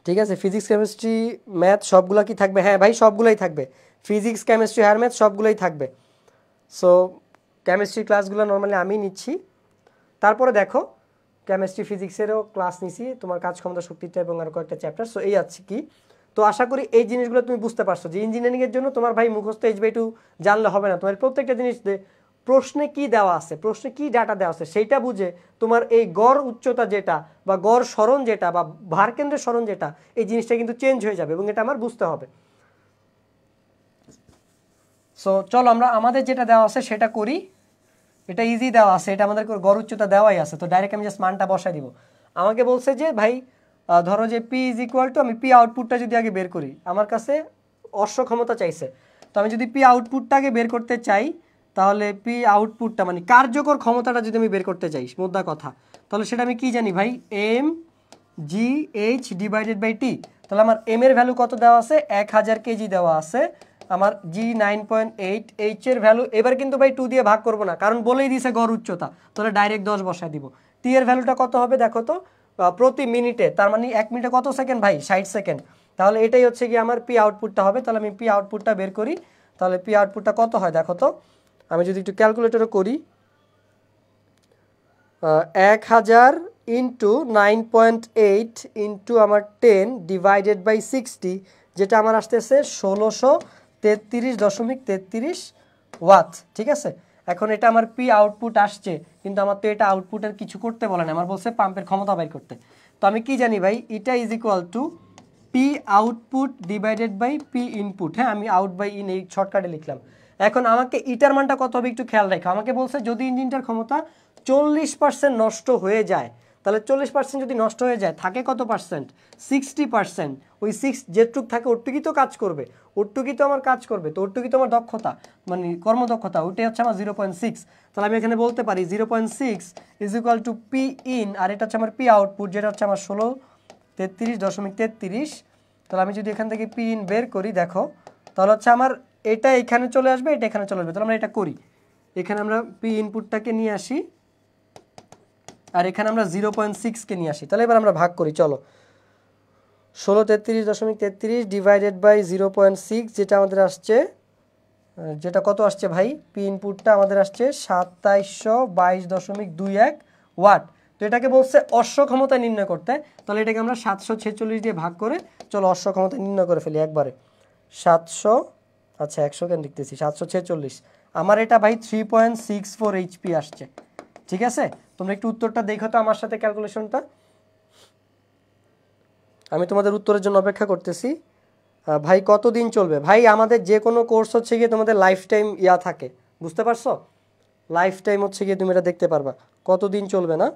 ঠিক আছে, ফিজিক্স কেমিস্ট্রি ম্যাথ সবগুলো কি থাকবে? হ্যাঁ ভাই, সবগুলোই থাকবে, ফিজিক্স কেমিস্ট্রি হায়ার ম্যাথ সবগুলোই থাকবে। সো কেমিস্ট্রি ক্লাসগুলো নর্মালি আমি নিচ্ছি। তারপরে দেখো কেমিস্ট্রি ফিজিক্সেরও ক্লাস নিছি, তোমার কাজ ক্ষমতা শক্তিটা এবং আর কয়েকটা চ্যাপ্টার। সো এই আছে কি, তো আশা করি এই জিনিসগুলো তুমি বুঝতে পারছো যে ইঞ্জিনিয়ারিংয়ের জন্য তোমার ভাই মুখস্থ h/2 জানলে হবে না। তোমার প্রত্যেকটা জিনিস প্রশ্নে কি দেওয়া আছে, প্রশ্নে কি ডাটা দেওয়া আছে সেইটা বুঝে তোমার এই গড় উচ্চতা যেটা বা গড় সরণ যেটা বা ভার কেন্দ্রের সরণ যেটা, এই জিনিসটা কিন্তু চেঞ্জ হয়ে যাবে এবং এটা আমার বুঝতে হবে। সো চলো আমরা আমাদের যেটা দেওয়া আছে সেটা করি। এটা ইজি দেওয়া আছে, এটা আমাদের গড় উচ্চতা দেওয়াই আছে, তো ডাইরেক্ট আমি জাস্ট মানটা বসাই দিব। আমাকে বলছে যে ভাই ধরো যে P = আমি P আউটপুটটা যদি আগে বের করি, আমার কাছে অশ্ব ক্ষমতা চাইছে, তো আমি যদি P আউটপুটটা আগে বের করতে চাই, তাহলে P আউটপুটটা মানে কার্যকর ক্ষমতাটা যদি আমি বের করতে চাই মোদ্দা কথা, তাহলে সেটা আমি কি জানি ভাই, mgh/t। তাহলে আমার m এর ভ্যালু কত দেওয়া আছে? 1000 কেজি দেওয়া আছে। আমার g 9.8, h এর ভ্যালু এবার কিন্তু ভাই 2 দিয়ে ভাগ করব না, কারণ বলেই দিয়েছে গড় উচ্চতা, তাহলে ডাইরেক্ট 10 বসায় দিব। t এর ভ্যালুটা কত হবে দেখো তো, প্রতি মিনিটে, তার মানে 1 মিনিটে কত সেকেন্ড ভাই? 60 সেকেন্ড। তাহলে এটাই হচ্ছে কি আমার P আউটপুটটা হবে। তাহলে আমি P আউটপুটটা বের করি। তাহলে পি আউটপুটটা কত হয় দেখো তো। আমি যদি একটু ক্যালকুলেটরে করি, 1000 ইন্টু 9.8 ইন্টু আমার 10 ডিভাইডেড বাই 60, যেটা আমার আসতেছে 1633.33 ওয়াট। ঠিক আছে, এখন এটা আমার পি আউটপুট আসছে, কিন্তু আমার তো এটা আউটপুটের কিছু করতে বলে না, আমার বলছে পাম্পের ক্ষমতা বের করতে। তো আমি কি জানি ভাই, এটা is equal to P output divided by P input. হ্যাঁ, আমি আউট বাই ইন এই শর্টকাটে লিখলাম। এখন আমাকে ইটার মানটা কত হবে একটু খেয়াল রাখো। আমাকে বলছে যদি ইঞ্জিনটার ক্ষমতা 40% নষ্ট হয়ে যায়, তাহলে 40% যদি নষ্ট হয়ে যায়, থাকে কত পার্সেন্ট? 60%। ওই 6 যেটুক থাকে ওরটুকুই তো কাজ করবে, ওরটুকুই তো আমার কাজ করবে, তো ওরটুকুই তো আমার দক্ষতা, মানে কর্মদক্ষতা, ওইটাই হচ্ছে আমার 0.6। তাহলে আমি এখানে বলতে পারি 0.6 is equal to P in, আর এটা হচ্ছে আমার পি আউটপুট, যেটা হচ্ছে আমার 1633.33। তাহলে আমি যদি এখান থেকে পি ইন বের করি, দেখো তাহলে হচ্ছে আমার এটা এখানে চলে আসবে, এটা এখানে চলে আসবে। তাহলে আমরা এটা করি, এখানে আমরা পি ইনপুটটাকে নিয়ে আসি, আর এখানে আমরা 0.6কে নিয়ে আসি। তাহলে এবার আমরা ভাগ করি, চলো। 1633.33 ডিভাইডেড বাই 0.6, যেটা আমাদের আসছে, যেটা কত আসছে ভাই, পি ইনপুটটা আমাদের আসছে 2722.21 ওয়াট। তো এটাকে বলছে অশ্ব ক্ষমতা নির্ণয় করতে। তাহলে এটাকে আমরা 746 দিয়ে ভাগ করে চলো অশ্ব ক্ষমতা নির্ণয় করে ফেলি একবারে। 700, আচ্ছা 100 কেন লিখতেছি, 746। আমার এটা ভাই 3.64 এইচপি আসছে। ঠিক আছে, তোমরা একটু উত্তরটা দেখো তো আমার সাথে ক্যালকুলেশনটা। আমি তোমাদের উত্তরের জন্য অপেক্ষা করতেছি। ভাই কতদিন চলবে? ভাই আমাদের যে কোনো কোর্স হচ্ছে গিয়ে তোমাদের লাইফ টাইম থাকে, বুঝতে পারছো? লাইফ টাইম হচ্ছে গিয়ে তুমি এটা দেখতে পারবা, কতদিন চলবে না।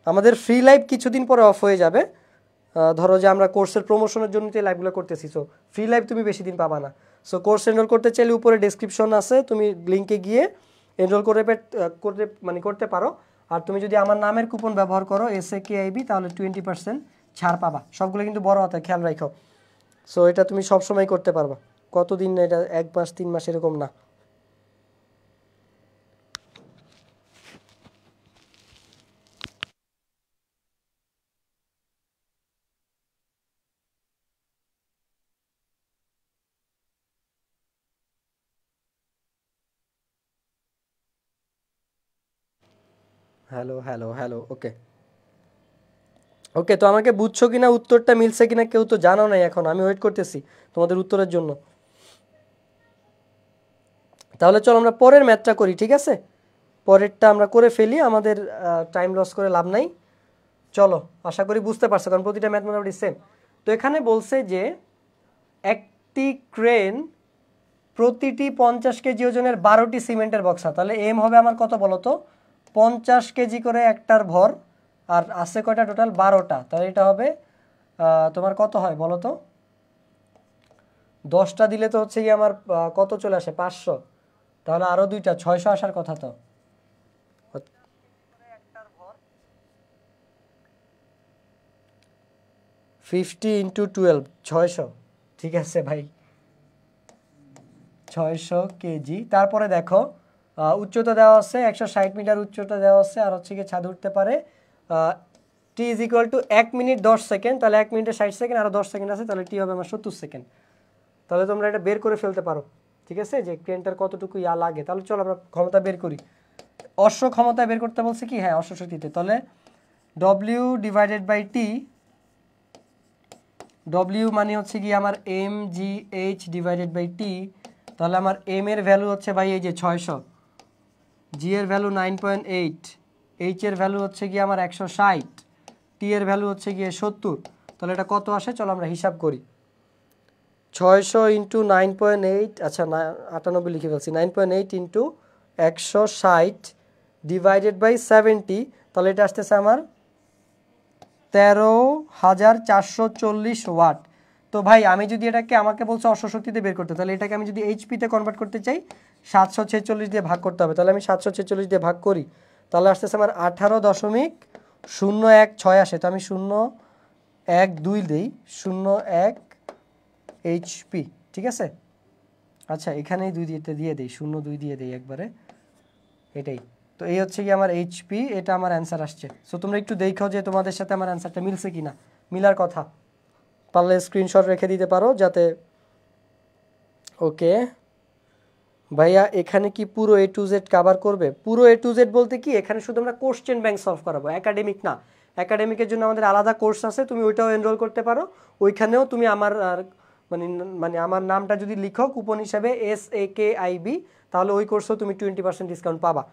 আমাদের ফ্রি লাইভ কিছুদিন পরে অফ হয়ে যাবে। ধরো যে আমরা কোর্সের প্রমোশনের জন্য যে লাইভগুলো করতেছি, সো ফ্রি লাইভ তুমি বেশি দিন পাবা না। সো কোর্স এনরোল করতে চাইলে উপরে ডেসক্রিপশন আছে, তুমি লিঙ্কে গিয়ে এনরোল করতে পারো। আর তুমি যদি আমার নামের কুপন ব্যবহার করো SAKIB, তাহলে 20% ছাড় পাবা। সবগুলো কিন্তু বড় হাতে, খেয়াল রাখো। সো এটা তুমি সবসময় করতে পারবা। কতদিন না, এটা 1 মাস 3 মাস এরকম না। হ্যালো হ্যালো হ্যালো, ওকে ওকে। তো আমাকে বুঝছো কিনা, উত্তরটা মিলছে কিনা কেউ তো জানাও নাই এখন, আমি ওয়েট করতেছি তোমাদের উত্তরের জন্য। তাহলে চলো আমরা পরের ম্যাথটা করি, ঠিক আছে? পরেরটা আমরা করে ফেলি, আমাদের টাইম লস করে লাভ নাই। চলো, আশা করি বুঝতে পারছো, কারণ প্রতিটা ম্যাথ মোটামুটি সেম। তো এখানে বলছে যে একটি ক্রেন প্রতিটি 50 কেজি ওজনের 12টি সিমেন্টের বক্সা। তাহলে এম হবে আমার কত বলো তো? 50 কেজি করে একটার ভর, আর আছে কয়টা টোটাল? 12টা। তাহলে এটা হবে তোমার কত হয় বলো তো? 10টা দিলে তো হচ্ছে গিয়ে আমার কত চলে আসে? 500। তাহলে আরও 2টা, 600 আসার কথা। তো 50 ইন্টু 12, 600। ঠিক আছে ভাই, 600 কেজি। তারপরে দেখো উচ্চতা দেওয়া আছে 160 মিটার উচ্চতা দেওয়া আছে, আর হচ্ছে গিয়ে ছাদ উঠতে পারে T is equal to 1 minute 10 second. তাহলে 1 মিনিটে 60 সেকেন্ড, আরও 10 সেকেন্ড আছে, তাহলে টি হবে আমার 70 সেকেন্ড। তাহলে তোমরা এটা বের করে ফেলতে পারো, ঠিক আছে, যে ক্রেনটার কতটুকু লাগে। তাহলে চলো আমরা ক্ষমতা বের করি। অশ্ব ক্ষমতা বের করতে বলছে কি? হ্যাঁ, অশ্ব শক্তিতে। তাহলে W divided by T, W মানে হচ্ছে কি আমার mgh ডিভাইডেড বাই টি। তাহলে আমার এম এর ভ্যালু হচ্ছে ভাই এই যে 600, জি এর ভ্যালু 9.8, এইচ এর ভ্যালু হচ্ছে গিয়ে আমার 160, টি এর ভ্যালু হচ্ছে গিয়ে 70। তাহলে এটা কত আসে চলো আমরা হিসাব করি। 600 ইন্টু 9.8, আচ্ছা 98 লিখে ফেলছি, 9.8 ইন্টু 160 ডিভাইডেড বাই 70। তাহলে এটা আসতেছে আমার 13,440 ওয়াট। তো ভাই আমি যদি এটাকে, আমাকে বলছে অশ্বশক্তিতে বের করতে, তাহলে এটাকে আমি যদি এইচপিতে কনভার্ট করতে চাই 746 দিয়ে ভাগ করতে হবে। তাহলে আমি 746 দিয়ে ভাগ করি, তাহলে আসতেছে আমার 18.016 আসে। তো আমি 0.12 দিই, 0.1 এইচপি, ঠিক আছে। আচ্ছা এখানেই 2 দিয়ে দিই, 0.2 দিয়ে দিই একবারে, এটাই। তো এই হচ্ছে কি আমার এইচপি, এটা আমার অ্যান্সার আসছে। সো তোমরা একটু দেখো যে তোমাদের সাথে আমার অ্যান্সারটা মিলছে কিনা। মিলার কথা, পারলে স্ক্রিনশট রেখে দিতে পারো যাতে। ওকে, ভাইয়া এখানে কি পুরো A to Z কভার করবে? পুরো A to Z বলতে কি, এখানে শুধু আমরা কোশ্চেন ব্যাংক সলভ করাবো, একাডেমিক না। একাডেমিকের জন্য আমাদের আলাদা কোর্স আছে, তুমি ওইটাও এনরোল করতে পারো। ওইখানেও তুমি আমার মানে মানে আমার নামটা যদি লিখো কুপন হিসাবে SAKIB, তাহলে ওই কোর্সেও তুমি 20% ডিসকাউন্ট পাবা।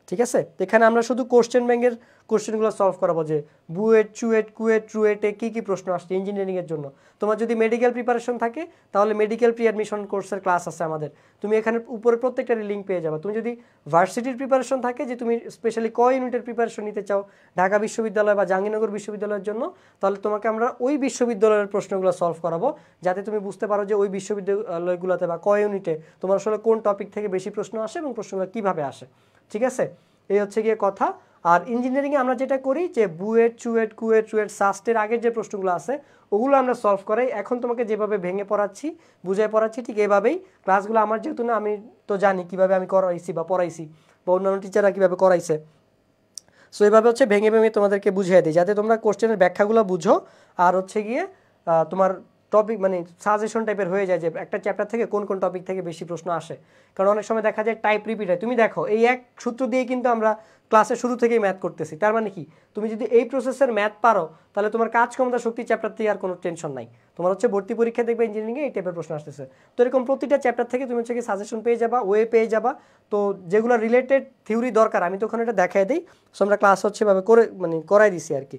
ঠিক আছে, এখানে আমরা শুধু কোশ্চেন ব্যাংকের কোশ্চেনগুলো সলভ করাবো, যে বুয়েট, চুয়েট, কুয়েট, রুয়েটে কী কী প্রশ্ন আসছে ইঞ্জিনিয়ারিংয়ের জন্য। তোমার যদি মেডিকেল প্রিপারেশন থাকে তাহলে মেডিকেল প্রি অ্যাডমিশন কোর্সের ক্লাস আছে আমাদের, তুমি এখানে উপরে প্রত্যেকটারই লিঙ্ক পেয়ে যাবে। তুমি যদি ভার্সিটির প্রিপারেশন থাকে, যে তুমি স্পেশালি ক ইউনিটের প্রিপারেশন নিতে চাও ঢাকা বিশ্ববিদ্যালয় বা জাহাঙ্গীরনগর বিশ্ববিদ্যালয়ের জন্য, তাহলে তোমাকে আমরা ওই বিশ্ববিদ্যালয়ের প্রশ্নগুলো সলভ করাবো, যাতে তুমি বুঝতে পারো যে ওই বিশ্ববিদ্যালয়গুলোতে বা ক ইউনিটে তোমার আসলে কোন টপিক থেকে বেশি প্রশ্ন আসে এবং প্রশ্নগুলো কীভাবে আসে। ঠিক আছে, এই হচ্ছে গিয়ে কথা। আর ইঞ্জিনিয়ারিংয়ে আমরা যেটা করি, যে বুয়েট, চুয়েট, কুয়েট, রুয়েট, সাস্টের আগের যে প্রশ্নগুলো আছে ওগুলো আমরা সলভ করাই। এখন তোমাকে যেভাবে ভেঙে পড়াচ্ছি, বুঝাই পড়াচ্ছি, ঠিক এভাবেই ক্লাসগুলো আমার, যেহেতু না আমি তো জানি কীভাবে আমি করাইছি বা পড়াইছি বা অন্যান্য টিচাররা কীভাবে করাইছে, সো এইভাবে হচ্ছে ভেঙে ভেঙে তোমাদেরকে বুঝিয়ে দিই, যাতে তোমরা কোশ্চেনের ব্যাখ্যাগুলো বুঝো আর হচ্ছে গিয়ে তোমার টপিক মানে সাজেশন টাইপের হয়ে যায়, যে একটা চ্যাপ্টার থেকে কোন কোন টপিক থেকে বেশি প্রশ্ন আসে। কারণ অনেক সময় দেখা যায় টাইপ রিপিট হয়। তুমি দেখো এই এক সূত্র দিয়ে কিন্তু আমরা ক্লাসের শুরু থেকেই ম্যাথ করতেছি। তার মানে কি, তুমি যদি এই প্রসেসের ম্যাথ পারো, তাহলে তোমার কাজ ক্ষমতা শক্তি চ্যাপ্টার থেকে আর কোনো টেনশন নাই। তোমার হচ্ছে ভর্তি পরীক্ষা দেখবে ইঞ্জিনিয়ারিংয়ে এই টাইপের প্রশ্ন আসতেছে, তো এরকম প্রতিটা চ্যাপ্টার থেকে তুমি হচ্ছে কি সাজেশন পেয়ে যাবা, ওয়ে পেয়ে যাবা। তো যেগুলো রিলেটেড থিওরি দরকার আমি তো ওখানে এটা দেখাই দিই। সো আমরা ক্লাস হচ্ছে এভাবে করে মানে করাই দিছি আর কি।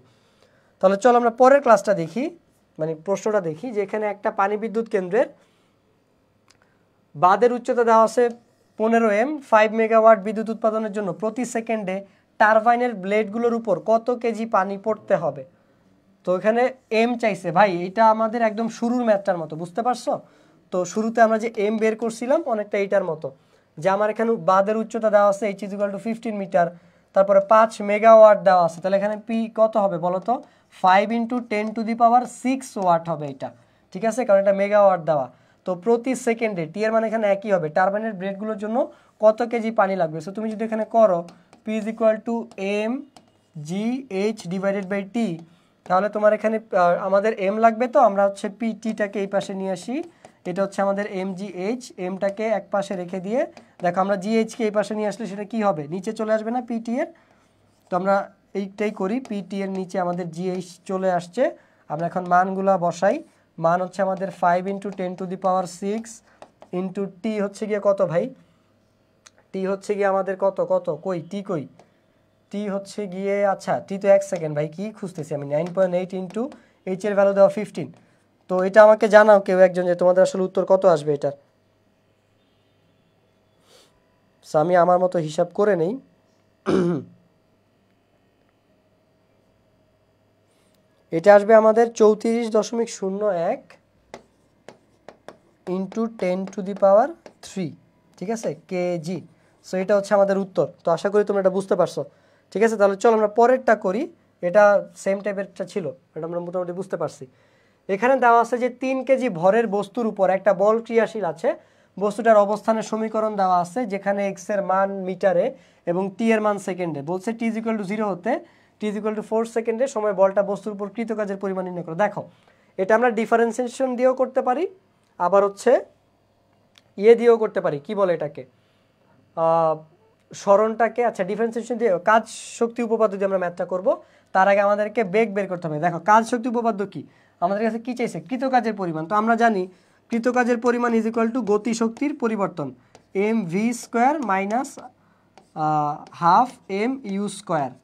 তাহলে চলো আমরা পরের ক্লাসটা দেখি, মানে প্রশ্নটা দেখি, যে এখানে একটা পানি বিদ্যুৎ কেন্দ্রের বাঁধের উচ্চতা দেওয়া আছে 15 m, 5 মেগাওয়াট বিদ্যুৎ উৎপাদনের জন্য প্রতি সেকেন্ডে টারবাইনের ব্লেডগুলোর উপর কত কেজি পানি পড়তে হবে। তো এখানে এম চাইছে ভাই, এটা আমাদের একদম শুরুর ম্যাথটার মতো, বুঝতে পারছো? তো শুরুতে আমরা যে এম বের করছিলাম অনেকটা এইটার মতো, যে আমার এখানে বাঁধের উচ্চতা দেওয়া আছে h = 15 মিটার, তারপরে 5 মেগাওয়াট দেওয়া আছে। তাহলে এখানে পি কত হবে বলো তো? 5 × 10⁶ ওয়াট হবে এটা। ঠিক আছে, কারণ এটা মেগাওয়াট দেওয়া। তো প্রতি সেকেন্ডে, টি এর মানে এখানে একই হবে, টারবাইনের ব্লেডগুলোর জন্য কত কেজি পানি লাগবে। সো তুমি যদি এখানে করো P = mgh/t, তাহলে তোমার এখানে আমাদের এম লাগবে, তো আমরা হচ্ছে পিটিটাকে এই পাশে নিয়ে আসি। এটা হচ্ছে আমাদের mgh, এমটাকে এক পাশে রেখে দিয়ে দেখো আমরা জিএইচকে এই পাশে নিয়ে আসলে সেটা কি হবে, নিচে চলে আসবে না পিটি এর। তো আমরা এইটাই করি, পিটি এর নিচে আমাদের জিএইচ চলে আসছে। আমরা এখন মানগুলা বসাই। মান হচ্ছে আমাদের 5 × 10⁶ ইন্টু টি হচ্ছে গিয়ে কত ভাই? টি হচ্ছে গিয়ে আমাদের কত কত কই টি কই? টি হচ্ছে গিয়ে, আচ্ছা টি তো 1 সেকেন্ড ভাই, কি খুঁজতেছি আমি, 9.8 ইন্টু এইচ এর ভ্যালু দেওয়া 15। তো এটা আমাকে জানাও কেউ একজন, যে তোমাদের আসলে উত্তর কত আসবে এটার। আমি আমার মতো হিসাব করে নেই। এটা আসবে আমাদের 34.01 ইন্টু 10⁻3, ঠিক আছে, কেজি। সো এটা হচ্ছে আমাদের উত্তর। তো আশা করি তোমরা এটা বুঝতে পারছো। ঠিক আছে, তাহলে চলো আমরা পরেরটা করি। এটা সেম টাইপেরটা ছিল, এটা আমরা মোটামুটি বুঝতে পারছি। এখানে দেওয়া আছে যে 3 কেজি ভরের বস্তুর উপর একটা বল ক্রিয়াশীল আছে। বস্তুটার অবস্থানের সমীকরণ দেওয়া আছে, যেখানে এক্স এর মান মিটারে এবং টি এর মান সেকেন্ডে। বলছে টি = 0 হতে টি = 4 সেকেন্ডে সময় বলটা বস্তুর উপর কৃত কাজের পরিমাণ নির্ণয় করো। দেখো এটা আমরা ডিফারেন্সিয়েশন দিয়েও করতে পারি, আবার হচ্ছে দিয়েও করতে পারি, কি বলে এটাকে, স্মরণটাকে, আচ্ছা ডিফারেন্সিয়েশন দিয়ে কাজ শক্তি উপপাদ্য দিয়ে আমরা ম্যাথটা করব। তার আগে আমাদেরকে বেগ বের করতে হবে। দেখো কাজ শক্তি উপপাদ্য কি, আমাদের কাছে কি চাইছে, কৃতকাজের পরিমাণ। তো আমরা জানি কৃতকাজের পরিমাণ = গতি শক্তির পরিবর্তন, mv² - ½ mu²,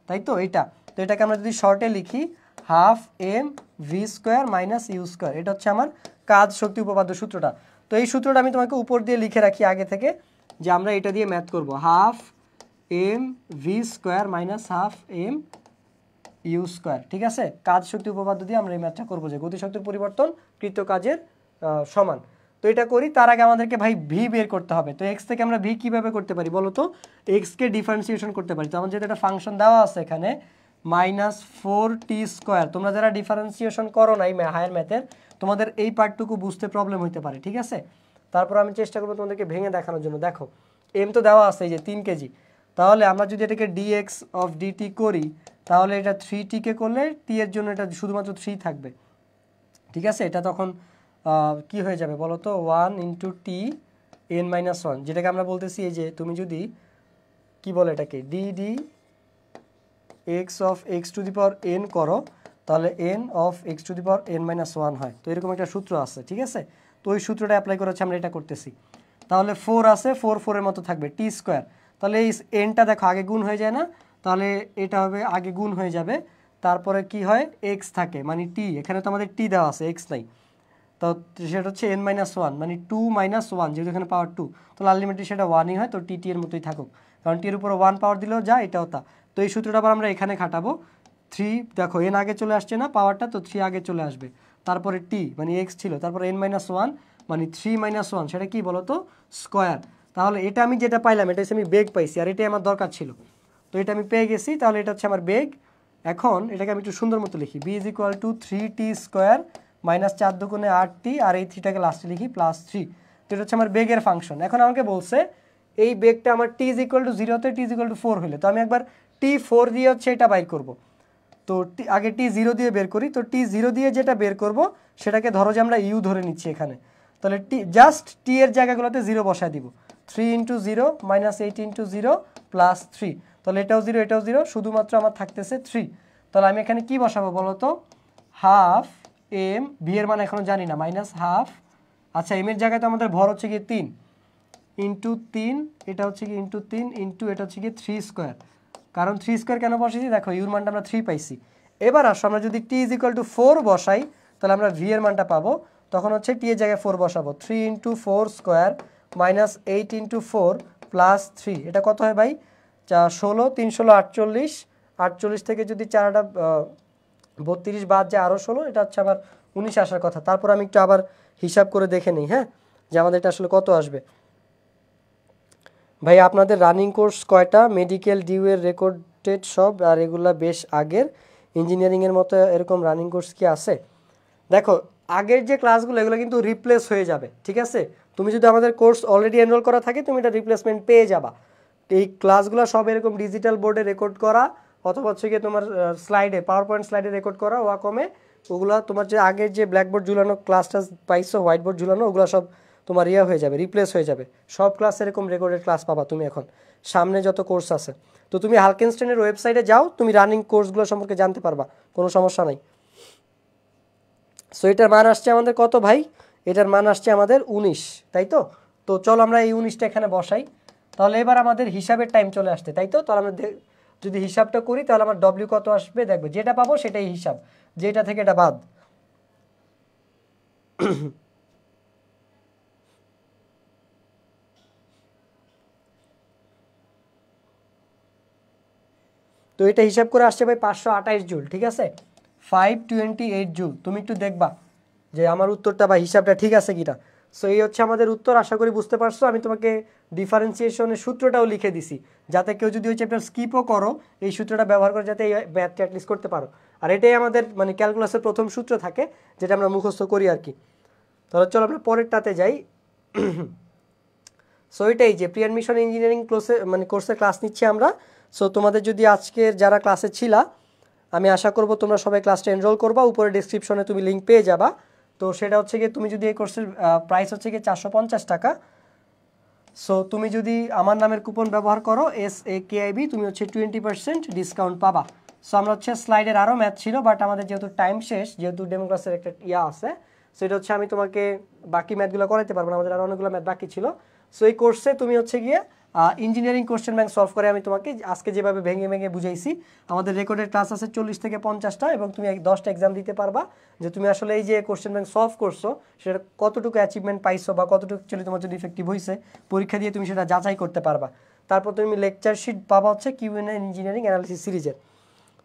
তাই তো এটা। তো এটাকে আমরা যদি শর্টে লিখি, ½ mv² - u², এটা হচ্ছে আমার কাজ শক্তি উপপাদ্য সূত্রটা। তো এই সূত্রটা আমি তোমাকে উপর দিয়ে লিখে রাখি আগে থেকে, যে আমরা এটা দিয়ে ম্যাথ করব, ½ mv² - ½ mu², ঠিক আছে। কাজ শক্তি উপপাদ্য দিয়ে আমরা এই ম্যাথটা করবো, যে গতিশক্তির পরিবর্তন কৃত কাজের সমান। তো এটা করি, তার আগে আমাদেরকে ভাই ভি বের করতে হবে। তো এক্স থেকে আমরা ভি কিভাবে করতে পারি বলো তো? এক্সকে ডিফারেন্সিয়েশন করতে পারি। তো আমার যেহেতু একটা ফাংশন দেওয়া আছে এখানে -4t², তোমরা যারা ডিফারেন্সিয়েশন করো নাই হায়ার ম্যাথের, তোমাদের এই পার্টটুকু বুঝতে প্রবলেম হইতে পারে, ঠিক আছে। তারপর আমি চেষ্টা করবো তোমাদেরকে ভেঙে দেখানোর জন্য। দেখো এম তো দেওয়া আছে এই যে 3 কেজি, তাহলে আমরা যদি এটাকে dx/dt করি, তাহলে এটা 3t-কে করলে টি এর জন্য এটা শুধুমাত্র 3 থাকবে, ঠিক আছে। এটা তখন কি হয়ে যাবে বলো তো, 1 × t n মাইনাস ওয়ান, যেটাকে আমরা বলতেছি এই যে তুমি যদি কি বলে এটাকে D x of x to the power N করো, তাহলে N of x to the power N minus one হয়। তো এরকম একটা সূত্র আছে, ঠিক আছে। তো ওই সূত্রটা অ্যাপ্লাই করে হচ্ছে আমরা এটা করতেছি। তাহলে 4 আছে, 4 4-এর মতো থাকবে টি স্কোয়ার। তাহলে এই এনটা দেখো আগে গুণ হয়ে যায় না, তাহলে এটা হবে আগে গুণ হয়ে যাবে, তারপরে কি হয় এক্স থাকে মানে টি, এখানে তো আমাদের টি দেওয়া আছে এক্স নাই, তো সেটা হচ্ছে এন মাইনাস ওয়ান মানে 2 মাইনাস ওয়ান, যেহেতু এখানে পাওয়ার 2, তাহলে আলটিমেটলি সেটা 1ই হয়। তো টি এর মতোই থাকুক, কারণ টির উপরে 1 পাওয়ার দিলেও যা এটাও তা। তো এই সূত্রটা আবার আমরা এখানে খাটাবো। 3 দেখো এন আগে চলে আসছে না পাওয়ারটা, তো 3 আগে চলে আসবে, তারপরে টি মানে এক্স ছিল, তারপরে এন মাইনাস ওয়ান মানে 3 মাইনাস ওয়ান, সেটা কি বলো তো স্কোয়ার। তাহলে এটা আমি যেটা পাইলাম এটা হচ্ছে আমি বেগ পাইছি, আর এটাই আমার দরকার ছিল, তো এটা আমি পেয়ে গেছি। তাহলে এটা হচ্ছে আমার বেগ। এখন এটাকে আমি একটু সুন্দর মতো লিখি, B is equal to 3t square minus 4 দুগুণে 8t, আর এই 3টাকে লাস্টে লিখি প্লাস 3। তো এটা হচ্ছে আমার বেগের ফাংশন। এখন আমাকে বলছে এই বেগটা আমার টি ইজ ইকুয়াল টু 0 তে টি ইজ ইকুয়াল টু 4 হলে, তো আমি একবার t4 দিয়ে হচ্ছে এটা বাইর করব। তো আগে t0 দিয়ে বের করি, তো t0 দিয়ে যেটা বের করব সেটাকে ধরো যে আমরা ইউ ধরে নিচ্ছি এখানে, তাহলে জাস্ট টি এর জায়গাগুলোতে 0 বসায় দিব। 3 × 0 মাইনাস 8 × 0 প্লাস 3, তাহলে এটাও 0 এটাও 0, শুধুমাত্র আমার থাকতেছে 3। তাহলে আমি এখানে কি বসাবো বলো তো, হাফ এম, ভি এর মান এখনো জানি না, মাইনাস হাফ, আচ্ছা এম এর জায়গায় তো আমাদের ভর হচ্ছে গিয়ে 3 ইন্টু 3, এটা হচ্ছে কি ইন্টু 3 ইন্টু এটা হচ্ছে গিয়ে 3 স্কোয়ার। কারণ 3 স্কোয়ার কেন বসেছি দেখো ইউর মানটা আমরা 3 পাইছি। এবার আসো আমরা যদি টি ইজ ইকুয়াল টু 4 বসাই, তাহলে আমরা ভি এর মানটা পাবো, তখন হচ্ছে টি এর জায়গায় 4 বসাবো, 3 × 4 স্কোয়ার মাইনাস 8 × 4 প্লাস 3, এটা কত হয় ভাই 16, 3 16 48, 48 থেকে যদি 4টা 32 বাদ যায় আরও 16, এটা হচ্ছে আবার 19 আসার কথা। তারপর আমি একটু আবার হিসাব করে দেখে নিই, হ্যাঁ, যে আমাদের এটা আসলে কত আসবে। ভাই আপনাদের রানিং কোর্স কয়টা? মেডিকেল ডিউ এর রেকর্ডেড সব, আর এগুলা বেশ আগের। ইঞ্জিনিয়ারিংয়ের মতো এরকম রানিং কোর্স কি আছে? দেখো আগের যে ক্লাসগুলো এগুলো কিন্তু রিপ্লেস হয়ে যাবে, ঠিক আছে। তুমি যদি আমাদের কোর্স অলরেডি এনরোল করা থাকে তুমি এটা রিপ্লেসমেন্ট পেয়ে যাবা। এই ক্লাসগুলো সব এরকম ডিজিটাল বোর্ডে রেকর্ড করা, অথবা হচ্ছে গিয়ে তোমার স্লাইডে পাওয়ার পয়েন্ট স্লাইডে রেকর্ড করা ওয়াকমে, ওগুলো তোমার যে আগের যে ব্ল্যাকবোর্ড ঝুলানো ক্লাসটা পাইছো হোয়াইট বোর্ড ঝুলানো, ওগুলো সব তোমার ইয়ে হয়ে যাবে, রিপ্লেস হয়ে যাবে। সব ক্লাস এরকম রেকর্ডেড ক্লাস পাবা তুমি এখন সামনে যত কোর্স আছে। তো তুমি হালকেনস্টেনের ওয়েবসাইটে যাও, তুমি রানিং কোর্সগুলো সম্পর্কে জানতে পারবা, কোনো সমস্যা নাই। সো এটার মান আসছে আমাদের কত ভাই? এটার মান আসছে আমাদের 19, তাই তো? তো চলো আমরা এই 19টা এখানে বসাই। তাহলে এবার আমাদের হিসাবের টাইম চলে আসছে, তাই তো? তাহলে আমরা যদি হিসাবটা করি তাহলে আমার ডব্লিউ কত আসবে দেখবে, যেটা পাবো সেটাই হিসাব, যেটা থেকে এটা বাদ। তো এটা হিসাব করে আসছে ভাই 528 জুল, ঠিক আছে, 528 জুল। তুমি একটু দেখবা যে আমার উত্তরটা বা হিসাবটা ঠিক আছে কিনা। সো এই হচ্ছে আমাদের উত্তর, আশা করি বুঝতে পারছো। আমি তোমাকে ডিফারেন্সিয়েশনের সূত্রটাও লিখে দিছি, যাতে কেউ যদি ওই চ্যাপ্টার স্কিপও করো এই সূত্রটা ব্যবহার করে যাতে এই ম্যাথটা অ্যাটলিস্ট করতে পারো। আর এটাই আমাদের মানে ক্যালকুলাসের প্রথম সূত্র থাকে, যেটা আমরা মুখস্থ করি আর কি। তাহলে চলো আমরা পরেরটাতে যাই। সো এটাই যে প্রি অ্যাডমিশন ইঞ্জিনিয়ারিং কোর্সের ক্লাস নিচ্ছি আমরা। সো তোমাদের যদি আজকের যারা ক্লাসে ছিলা, আমি আশা করব তোমরা সবাই ক্লাসটা এনরোল করবা, উপরে ডেসক্রিপশনে তুমি লিঙ্ক পেয়ে যাবা। তো সেটা হচ্ছে গিয়ে তুমি যদি এই কোর্সের প্রাইস হচ্ছে গিয়ে 450 টাকা। সো তুমি যদি আমার নামের কুপন ব্যবহার করো SAKIB, তুমি হচ্ছে 20% ডিসকাউন্ট পাবা। সো আমরা হচ্ছে স্লাইডের আরও ম্যাথ ছিল, বাট আমাদের যেহেতু টাইম শেষ, যেহেতু ডেমো ক্লাসের একটা ইয়া আছে, সো এটা হচ্ছে আমি তোমাকে বাকি ম্যাথগুলো করাতে পারবো না, আমাদের আরও অনেকগুলো ম্যাথ বাকি ছিল। সো এই কোর্সে তুমি হচ্ছে গিয়ে ইঞ্জিনিয়ারিং কোশ্চেন ব্যাংক সলভ করে আমি তোমাকে আজকে যেভাবে ভেঙে ভেঙে বুঝাইছি। আমাদের রেকর্ডেড ক্লাস আছে 40 থেকে 50টা, এবং তুমি 10টা এক্সাম দিতে পারবা যে তুমি আসলে এই যে কোশ্চেন ব্যাংক সলভ করছো সেটা কতটুকু অ্যাচিভমেন্ট পাইছো বা কতটুকু অ্যাকচুয়ালি তোমার জন্য ইফেক্টিভ হয়েছে, পরীক্ষা দিয়ে তুমি সেটা যাচাই করতে পারবা। তারপর তুমি লেকচার শিট পাবা হচ্ছে কিউএনএ ইঞ্জিনিয়ারিং অ্যানালিসিস সিরিজের।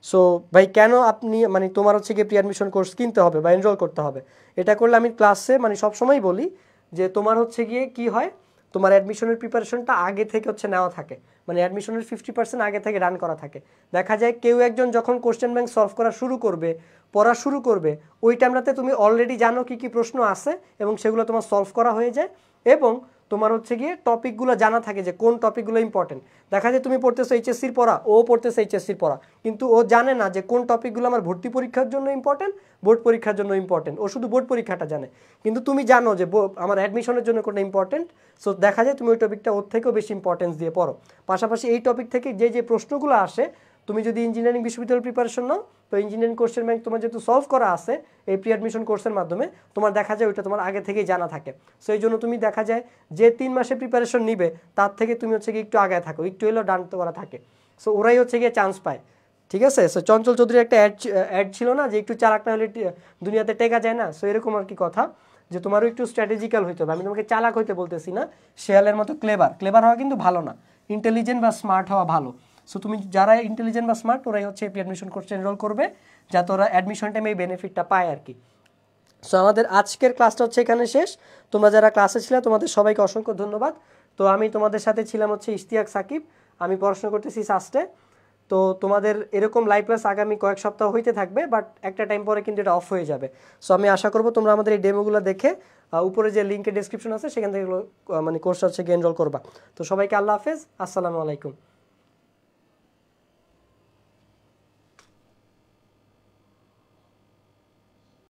সো ভাই কেন আপনি মানে তোমার হচ্ছে গিয়ে প্রি অ্যাডমিশন কোর্স কিনতে হবে বা এনরোল করতে হবে? এটা করলে আমি ক্লাসে মানে সবসময় বলি যে তোমার হচ্ছে গিয়ে কি হয়, তোমার অ্যাডমিশনের প্রিপারেশনটা আগে থেকে হচ্ছে নেওয়া থাকে, মানে অ্যাডমিশনের 50% আগে থেকে রান করা থাকে। দেখা যায় কেউ একজন যখন কোশ্চেন ব্যাংক সলভ করা শুরু করবে, পড়া শুরু করবে, ওই টাইমটাতে তুমি অলরেডি জানো কি কি প্রশ্ন আছে এবং সেগুলো তোমার সলভ করা হয়ে যায়, এবং তোমার হচ্ছে গিয়ে টপিকগুলো জানা থাকে যে কোন টপিকগুলো ইম্পর্টেন্ট। দেখা যায় তুমি পড়তেছো এইচএসসির পড়া, ও পড়তেছে এইচএসসির পড়া, কিন্তু ও জানে না যে কোন টপিকগুলো আমার ভর্তি পরীক্ষার জন্য ইম্পর্টেন্ট, বোর্ড পরীক্ষার জন্য ইম্পর্টেন্ট। ও শুধু বোর্ড পরীক্ষাটা জানে, কিন্তু তুমি জানো যে আমার অ্যাডমিশনের জন্য কোনটা ইম্পর্টেন্ট। সো দেখা যায় তুমি ওই টপিকটা ওর থেকেও বেশি ইম্পর্টেন্স দিয়ে পড়ো। পাশাপাশি এই টপিক থেকে যে প্রশ্নগুলো আসে, তুমি যদি ইঞ্জিনিয়ারিং বিশ্ববিদ্যালয় প্রিপারেশন নাও, তো ইঞ্জিনিয়ারিং কোর্সের ব্যাংক তোমার যেহেতু সলভ করা আছে এই প্রি অ্যাডমিশন কোর্সের মাধ্যমে, তোমার দেখা যায় ওইটা তোমার আগে থেকেই জানা থাকে। সো এই জন্য তুমি দেখা যায় যে 3 মাসে প্রিপারেশন নিবে তার থেকে তুমি হচ্ছে গিয়ে একটু আগে থাকো, একটু এলেও ডান করা থাকে। সো ওরাই হচ্ছে গিয়ে চান্স পায়, ঠিক আছে। সো চঞ্চল চৌধুরীর একটা অ্যাড ছিল না যে একটু চালাক না হলে দুনিয়াতে টেকা যায় না, সো এরকম আর কি কথা, যে তোমারও একটু স্ট্র্যাটেজিক্যাল হইতে হবে। আমি তোমাকে চালাক হইতে বলতেছি না, শেয়ালের মতো ক্লেভার হওয়া কিন্তু ভালো না, ইন্টেলিজেন্ট বা স্মার্ট হওয়া ভালো। সো তুমি যারা ইন্টেলিজেন্ট বা স্মার্ট ওরাই হচ্ছে প্রি অ্যাডমিশন কোর্সে এনরোল করবে, যাতে ওরা অ্যাডমিশন টাইমে এই বেনিফিটটা পায় আর কি। সো আমাদের আজকের ক্লাসটা হচ্ছে এখানে শেষ। তোমরা যারা ক্লাসে ছিলে তোমাদের সবাইকে অসংখ্য ধন্যবাদ। তো আমি তোমাদের সাথে ছিলাম হচ্ছে ইশতিয়াক সাকিব, আমি পড়াশোনা করতেছি সাস্টে। তো তোমাদের এরকম লাইভ ক্লাস আগামী কয়েক সপ্তাহ হইতে থাকবে, বাট একটা টাইম পরে কিন্তু এটা অফ হয়ে যাবে। সো আমি আশা করবো তোমরা আমাদের এই ডেমোগুলো দেখে উপরে যে লিঙ্কের ডেসক্রিপশন আছে সেখান থেকে মানে কোর্সটা হচ্ছে এনরোল করবা। তো সবাইকে আল্লাহ হাফেজ, আসসালামু আলাইকুম।